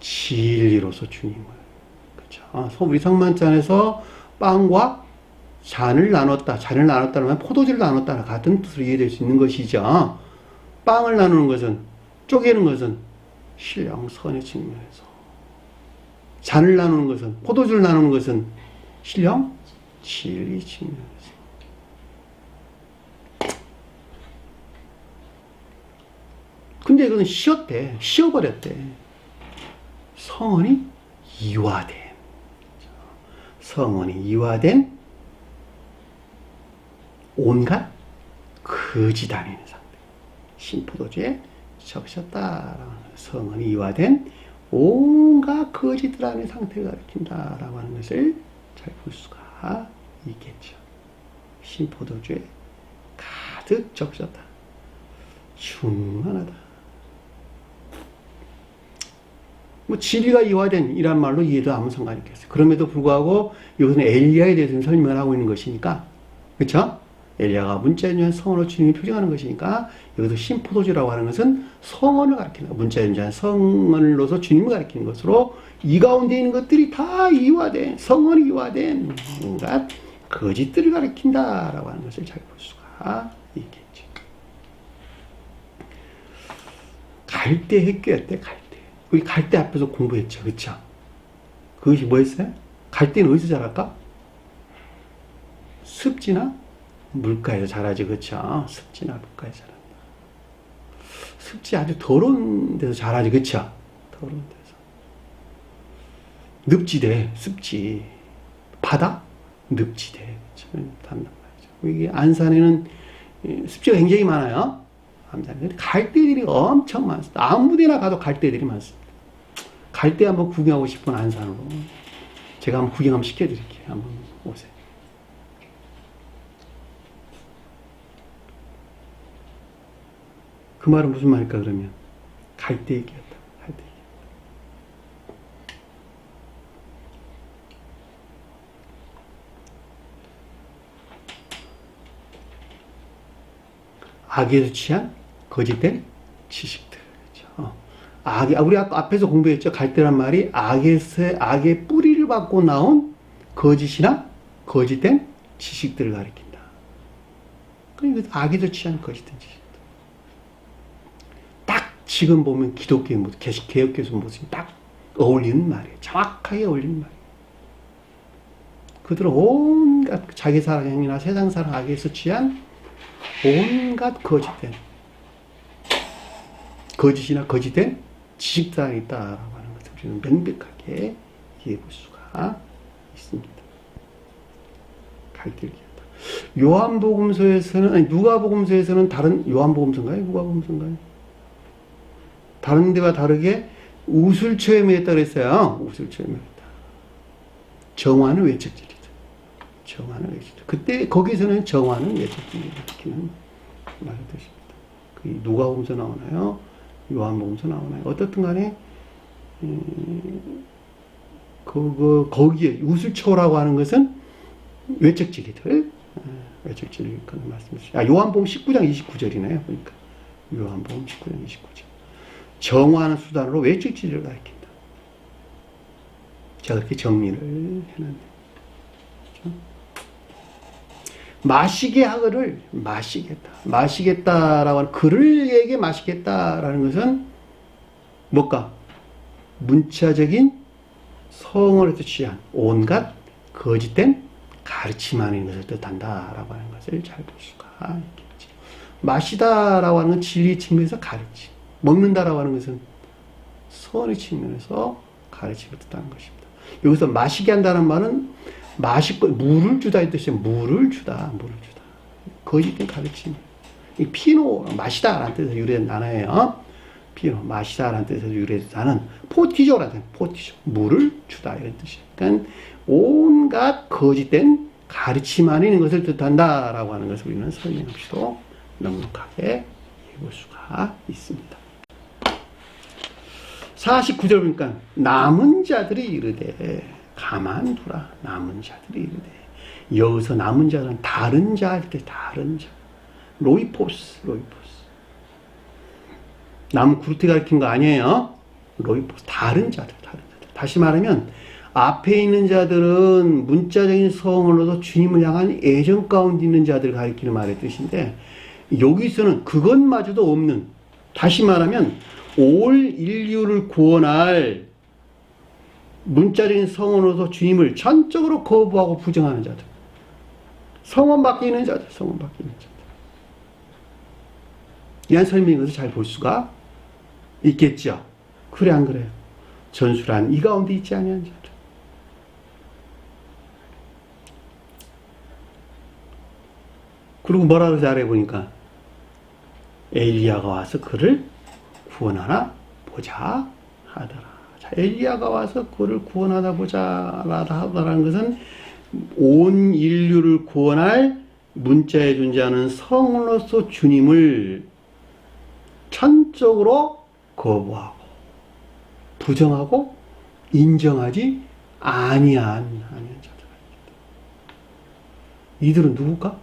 진리로서 주님을. 그렇죠. 우리 성만찬에서 빵과 잔을 나눴다. 잔을 나눴다는 말 포도주를 나눴다. 같은 뜻으로 이해될 수 있는 것이죠. 빵을 나누는 것은 쪼개는 것은 신령 선의 측면에서 잔을 나누는 것은 포도주를 나누는 것은 신령 진리 측면에서 근데 이것은 쉬었대. 쉬어버렸대. 성언이 이화된 성언이 이화된 온갖 거짓 아닌 상태. 신포도주에 적셨다라는 성언이 이화된 온갖 거짓들 아닌 상태를 가리킨다라고 하는 것을 잘 볼 수가 있겠죠. 신포도주에 가득 적셨다. 충만하다. 뭐 진리가 이화된 이란 말로 이해도 아무 상관이 없겠어요. 그럼에도 불구하고 이것은 엘리야에 대해서는 설명을 하고 있는 것이니까 그렇죠? 엘리야가 문자에 대한 성언을 주님이 표정하는 것이니까 여기서 신포도주라고 하는 것은 성언을 가리키는 문자에 대한 성언으로서 주님을 가리키는 것으로 이 가운데 있는 것들이 다 이화된 성언이 이화된 온갖 거짓들을 가리킨다라고 하는 것을 잘 볼 수가 있겠죠. 갈대 핵교였대. 갈대. 우리 갈대 앞에서 공부했죠. 그쵸? 그것이 뭐였어요? 갈대는 어디서 자랄까? 습지나 물가에서 자라지. 그쵸? 습지나 물가에서 자란다. 습지 아주 더러운 데서 자라지. 그쵸? 더러운 데서. 늪지대, 습지. 바다? 늪지대. 단단 말이죠. 이게 안산에는 습지가 굉장히 많아요. 안산에 갈대들이 엄청 많습니다. 아무데나 가도 갈대들이 많습니다. 갈대 한번 구경하고 싶은 안산으로 제가 한번 구경 한번 시켜드릴게요. 한번 오세요. 그 말은 무슨 말일까 그러면? 갈대 얘기였다. 갈대 얘기. 악에서 취한 거짓된 지식들. 그렇죠? 우리 아까 앞에서 공부했죠. 갈대란 말이 악의 뿌리를 받고 나온 거짓이나 거짓된 지식들을 가리킨다. 그러니까 악에서 취한 거짓된 지식들. 딱 지금 보면 기독교의 모습, 개혁교에서 모습이 딱 어울리는 말이에요. 정확하게 어울리는 말이에요. 그들은 온갖 자기 사랑이나 세상 사랑 악에서 취한 온갖 거짓이나 거짓된 지식사항이 있다라고 하는 것을 우리는 명백하게 이해해 볼 수가 있습니다. 갈대기하다. 요한복음서에서는, 누가복음서에서는 요한복음서인가요? 누가복음서인가요? 다른 데와 다르게 우술 체험했다고 했어요. 우술 체험했다. 정화는 외적질이다. 정화는 외적질. 그때 거기서는 정화는 외적질이다. 이렇게는 말을 뜻입니다. 그 누가복음서 나오나요? 요한복음서 나오나요? 어떻든 간에 거기에 우술초라고 하는 것은 외적질이들, 외적질을 그런 말씀이시죠. 요한복음 19장 29절이네요. 그러니까 요한복음 19장 29절. 정화하는 수단으로 외적질을 가리킨다. 제가 그렇게 정리를 해놨네요. 그렇죠? 마시게 하거를 마시겠다라고 하는, 그를에게 마시겠다라는 것은 뭘까? 문자적인 성언에서 취한 온갖 거짓된 가르침 하는 것을 뜻한다라고 하는 것을 잘 볼 수가 있겠죠. 마시다라고 하는 건 진리 측면에서 가르침, 먹는다라고 하는 것은 선의 측면에서 가르침을 뜻하는 것입니다. 여기서 마시게 한다는 말은 물을 주다 이 뜻이에요. 물을 주다. 거짓된 가르침. 피노, 마시다라는 뜻에서 유래된 단어예요. 피노, 마시다라는 뜻에서 유래된 단어는 포티조라는 포티조. 물을 주다 이런 뜻이에요. 그러니까 온갖 거짓된 가르침 안에 있는 것을 뜻한다라고 하는 것을 우리는 설명 없이도 넉넉하게 해볼 수가 있습니다. 49절 보니까 남은 자들이 이르되 가만두라. 남은 자들이 이르되, 여기서 남은 자는 다른 자 할 때 다른 자, 로이포스. 남 그루트 가리킨 거 아니에요. 로이포스, 다른 자들. 다시 말하면 앞에 있는 자들은 문자적인 성언으로도 주님을 향한 애정 가운데 있는 자들을 가리키는 말의 뜻인데, 여기서는 그것마저도 없는, 다시 말하면 올 인류를 구원할 문자적인 성언으로서 주님을 전적으로 거부하고 부정하는 자들, 성원 밖에 있는 자들. 이한 설명인 것을 잘 볼 수가 있겠죠. 그래 안 그래요? 전술한 이 가운데 있지 아니한 자들. 그리고 뭐라고 잘해보니까 엘리야가 와서 그를 구원하나 보자 하더라. 엘리야가 와서 그를 구원하다 보자 하더라는 것은 온 인류를 구원할 문자에 존재하는 성으로서 주님을 전적으로 거부하고 부정하고 인정하지 아니한 자들입니다. 이들은 누굴까?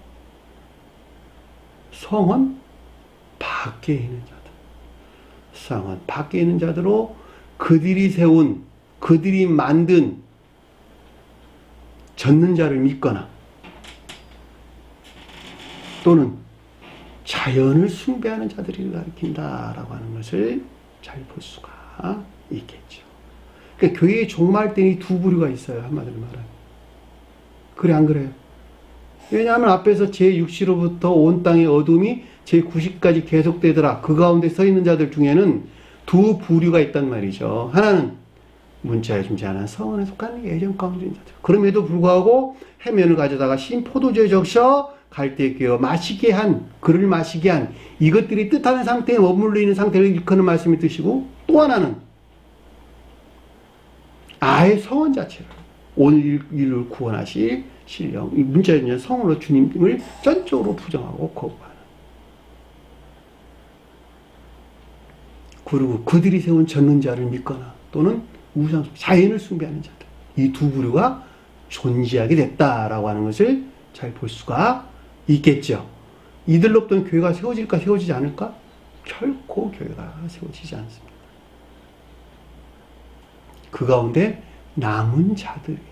성원 밖에 있는 자들. 성원 밖에 있는 자들로 그들이 세운, 그들이 만든 젖는 자를 믿거나 또는 자연을 숭배하는 자들을 가리킨다라고 하는 것을 잘 볼 수가 있겠죠. 그러니까 교회의 종말 때는 이 두 부류가 있어요. 한마디로 말하면. 그래 안 그래요? 왜냐하면 앞에서 제6시로부터 온 땅의 어둠이 제9시까지 계속되더라. 그 가운데 서 있는 자들 중에는 두 부류가 있단 말이죠. 하나는 문자에 존재하는 성원에 속한 예전 가운데 있는 자들. 그럼에도 불구하고 해면을 가져다가 신 포도주에 적셔 갈대에 끼워 마시게 한, 그를 마시게 한 이것들이 뜻하는 상태에 머물러 있는 상태를 일컫는 말씀이 뜻이고, 또 하나는 아예 성원 자체를 오늘 인류를 구원하실 신령, 이 문자에 있는 성으로 주님을 전적으로 부정하고 거부하는. 그리고 그들이 세운 전능자를 믿거나 또는 우상, 자연을 숭배하는 자들. 이 두 부류가 존재하게 됐다라고 하는 것을 잘 볼 수가 있겠죠. 이들로부터는 교회가 세워질까 세워지지 않을까? 결코 교회가 세워지지 않습니다. 그 가운데 남은 자들 위해서.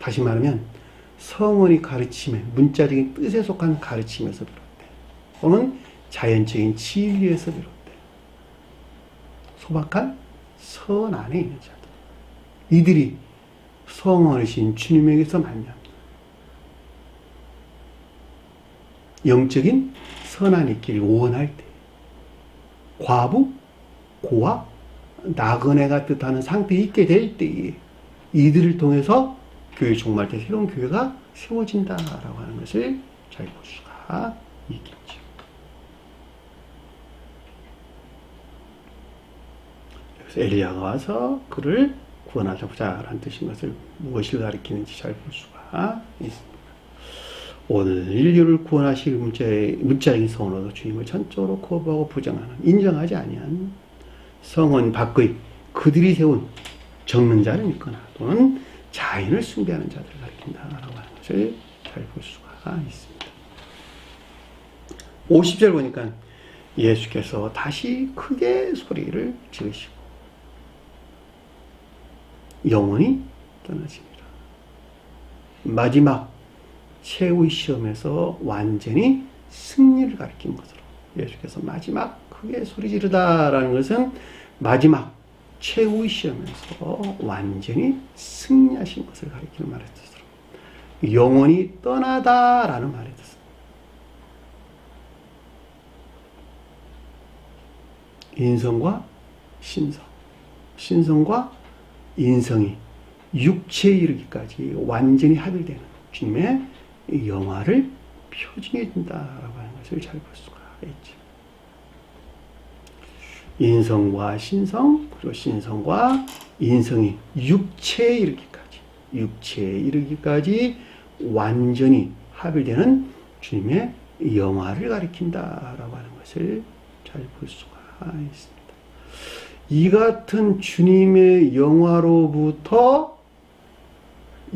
다시 말하면 성원이 가르침에, 문자적인 뜻에 속한 가르침에서 비롯돼 또는 자연적인 진리에서 비롯돼 소박한 선 안에 있는 자들, 이들이 성원이신 주님에게서 만납니다. 영적인 선한 있기를 원할 때, 과부, 고아, 나그네가 뜻하는 상태에 있게 될 때에 이들을 통해서 교회 종말 때 새로운 교회가 세워진다라고 하는 것을 잘 볼 수가 있겠죠. 그래서 엘리야가 와서 그를 구원하자고자 라는 뜻인 것을 무엇을 가리키는지 잘 볼 수가 있습니다. 오늘 인류를 구원하실 문자적인 성원으로 주님을 전적으로 거부하고 부정하는, 인정하지 아니한 성원 밖의 그들이 세운 적는 자를 믿거나 또는 자연을 숭배하는 자들을 가리킨다라고 하는 것을 잘 볼 수가 있습니다. 50절 보니까 예수께서 다시 크게 소리를 지르시고 영원히 떠나십니다. 마지막 최후의 시험에서 완전히 승리를 가리킨 것으로 예수께서 마지막 크게 소리 지르다라는 것은 마지막 최후의 시험에서 완전히 승리하신 것을 가리키는 말의 뜻으로 영원히 떠나다라는 말의 뜻. 인성과 신성, 신성과 인성이 육체에 이르기까지 완전히 합일되는 주님의 영화를 표징해 준다라고 하는 것을 잘 볼 수가 있죠. 인성과 신성, 그리고 신성과 인성이 육체에 이르기까지 완전히 합일되는 주님의 영화를 가리킨다라고 하는 것을 잘 볼 수가 있습니다. 이 같은 주님의 영화로부터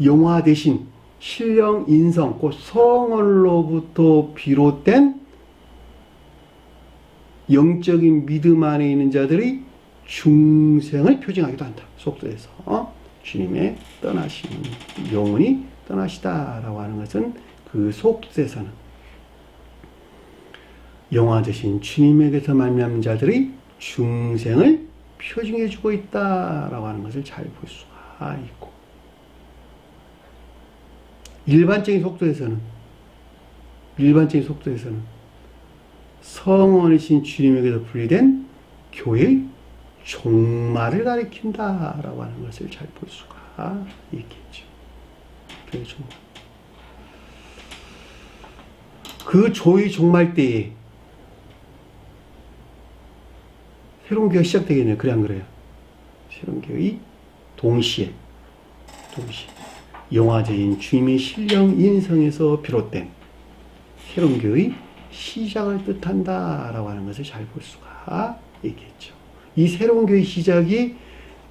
영화 대신 신령, 인성, 곧 성원로부터 비롯된 영적인 믿음 안에 있는 자들이 중생을 표징하기도 한다. 속도에서 주님의 떠나심, 영원히 떠나시다라고 하는 것은 그 속뜻에서는 영화 되신 주님에게서 말미암는 자들이 중생을 표징해주고 있다라고 하는 것을 잘 볼 수가 있고, 일반적인 속도에서는 성원이신 주님에게서 분리된 교회의 종말을 가리킨다라고 하는 것을 잘 볼 수가 있겠죠. 교회의 종말. 그 교회의 종말 때에 새로운 교회가 시작되겠네요. 그래 안 그래요? 새로운 교회의 동시에 영화적인 주님의 신령 인성에서 비롯된 새로운 교회의 시작을 뜻한다라고 하는 것을 잘 볼 수가 있겠죠. 이 새로운 교회의 시작이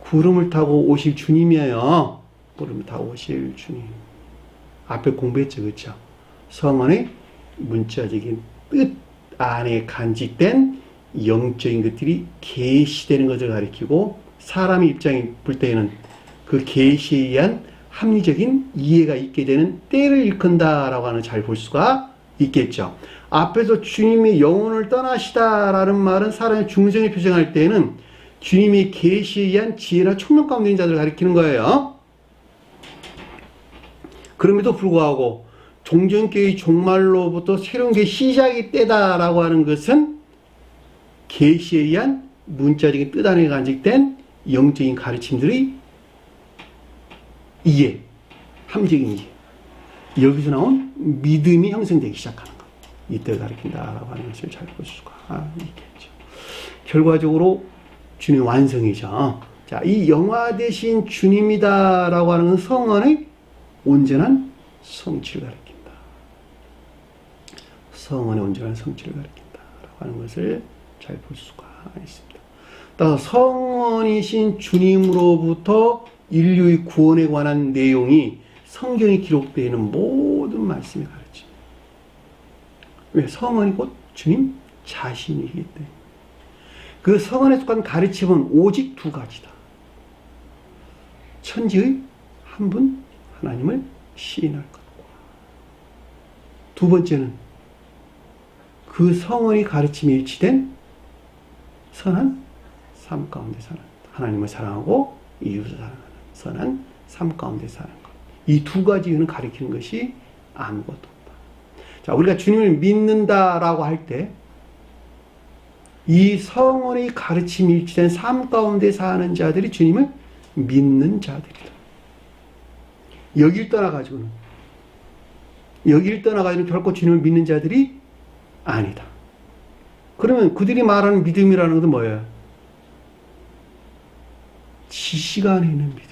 구름을 타고 오실 주님이에요. 구름을 타고 오실 주님. 앞에 공부했죠. 그렇죠? 성언의 문자적인 뜻 안에 간직된 영적인 것들이 계시되는 것을 가리키고, 사람의 입장에 볼 때에는 그 계시에 의한 합리적인 이해가 있게 되는 때를 일컫는다라고 하는 잘 볼 수가 있겠죠. 앞에서 주님이 영혼을 떠나시다라는 말은 사람의 중생을 표정할 때에는 주님이 계시에 의한 지혜나 총명 가운데 있는 자들을 가리키는 거예요. 그럼에도 불구하고 종전교회의 종말로부터 새로운 게 시작이 때다라고 하는 것은 계시에 의한 문자적인 뜻 안에 간직된 영적인 가르침들의 이해, 함적인 이해, 여기서 나온 믿음이 형성되기 시작하는 것, 이때를 가리킨다라고 하는 것을 잘 볼 수가 있겠죠. 결과적으로 주님의 완성이죠. 자, 이 영화 대신 주님이다라고 하는 것은 성언의 온전한 성취를 가리킨다. 성언의 온전한 성취를 가리킨다라고 하는 것을 잘 볼 수가 있습니다. 따라서 성언이신 주님으로부터 인류의 구원에 관한 내용이 성경에 기록되어 있는 모든 말씀에 가르칩니다. 왜? 성언이 곧 주님 자신이기 때문에. 그 성언에 속한 가르침은 오직 두 가지다. 천지의 한 분 하나님을 시인할 것과, 두 번째는 그 성언의 가르침이 일치된 선한 삶 가운데 사는, 하나님을 사랑하고 이웃을 사랑하는 선한 삶 가운데 사는 것. 이 두 가지 이유는 가리키는 것이 아무것도 없다. 자, 우리가 주님을 믿는다라고 할 때 이 성언의 가르침이 일치된 삶 가운데 사는 자들이 주님을 믿는 자들이다. 여길 떠나가지고는 결코 주님을 믿는 자들이 아니다. 그러면 그들이 말하는 믿음이라는 것은 뭐예요? 지식 안에 있는 믿음,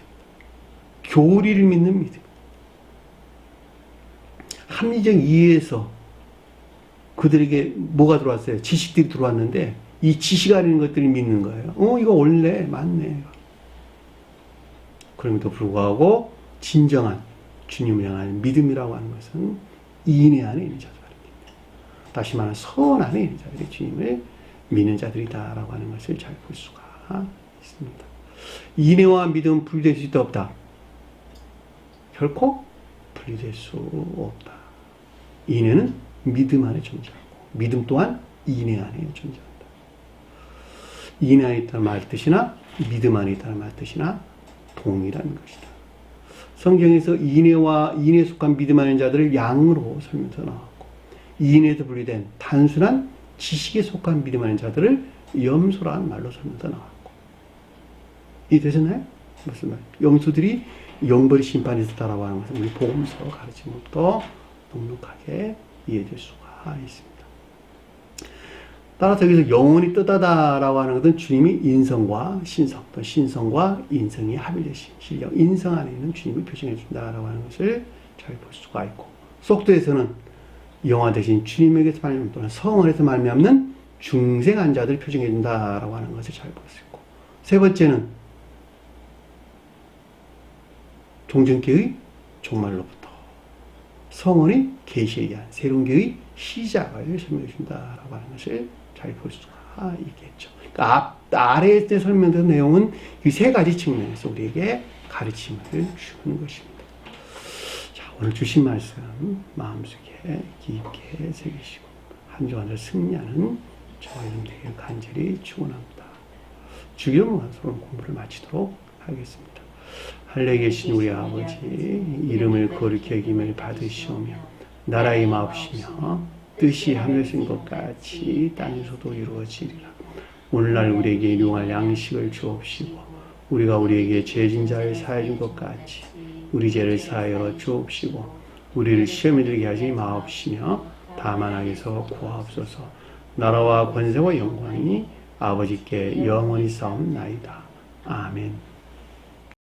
교리를 믿는 믿음, 합리적 이해에서 그들에게 뭐가 들어왔어요? 지식들이 들어왔는데 이 지식 안에 있는 것들을 믿는 거예요. 이거 원래 맞네. 그럼에도 불구하고 진정한 주님을 향한 믿음이라고 하는 것은 인내 안에 있는 자들, 다시 말하면 선 안에 있는 자들이 주님을 믿는 자들이다라고 하는 것을 잘 볼 수가 있습니다. 인내와 믿음은 분리될 수 있다 없다? 결코 분리될 수 없다. 인내는 믿음 안에 존재하고 믿음 또한 인내 안에 존재한다. 인내 안에 있다는 말 뜻이나 믿음 안에 있다는 말 뜻이나 동일한 것이다. 성경에서 인내에 속한 믿음 안에 있는 자들을 양으로 설명해서 나왔고, 인내에서 분리된 단순한 지식에 속한 믿음 안에 있는 자들을 염소라는 말로 설명해서 나왔고, 이해되셨나요? 무슨 말? 염소들이 영벌이 심판이 있었다라고 하는 것은 우리 복음서 가르침부터 넉넉하게 이해될 수가 있습니다. 따라서 여기서 영원히 뜨다다라고 하는 것은 주님이 인성과 신성, 또 신성과 인성이 합일되신 신령, 인성 안에 있는 주님을 표정해 준다라고 하는 것을 잘 볼 수가 있고, 속도에서는 영화 대신 주님에게서 말미암는 또는 성언에서 말미암는 중생한 자들을 표정해 준다라고 하는 것을 잘 볼 수 있고, 세 번째는 종전교회의 종말로부터 성언의 계시에 의한 새로운 교회의 시작을 설명해 준다라고 하는 것을 잘 볼 수가 있겠죠. 그러니까 아래에 설명된 내용은 이 세 가지 측면에서 우리에게 가르침을 주는 것입니다. 자, 오늘 주신 말씀 마음속에 깊게 새기시고 한 주 한 주 승리하는 저와 여러분 되길 간절히 축원합니다. 주기도문으로 공부를 마치도록 하겠습니다. 하늘에 계신 우리 아버지, 이름을 거룩히 여김을 받으시오며 나라의 마옵시며 뜻이 하늘에서 인 것 같이 땅에서도 이루어지리라. 오늘날 우리에게 일용할 양식을 주옵시고 우리가 우리에게 죄진 자를 사하여 준 것 같이 우리 죄를 사하여 주옵시고 우리를 시험에 들게 하지 마옵시며 다만 악에서 구하옵소서. 나라와 권세와 영광이 아버지께 영원히 싸움나이다. 아멘.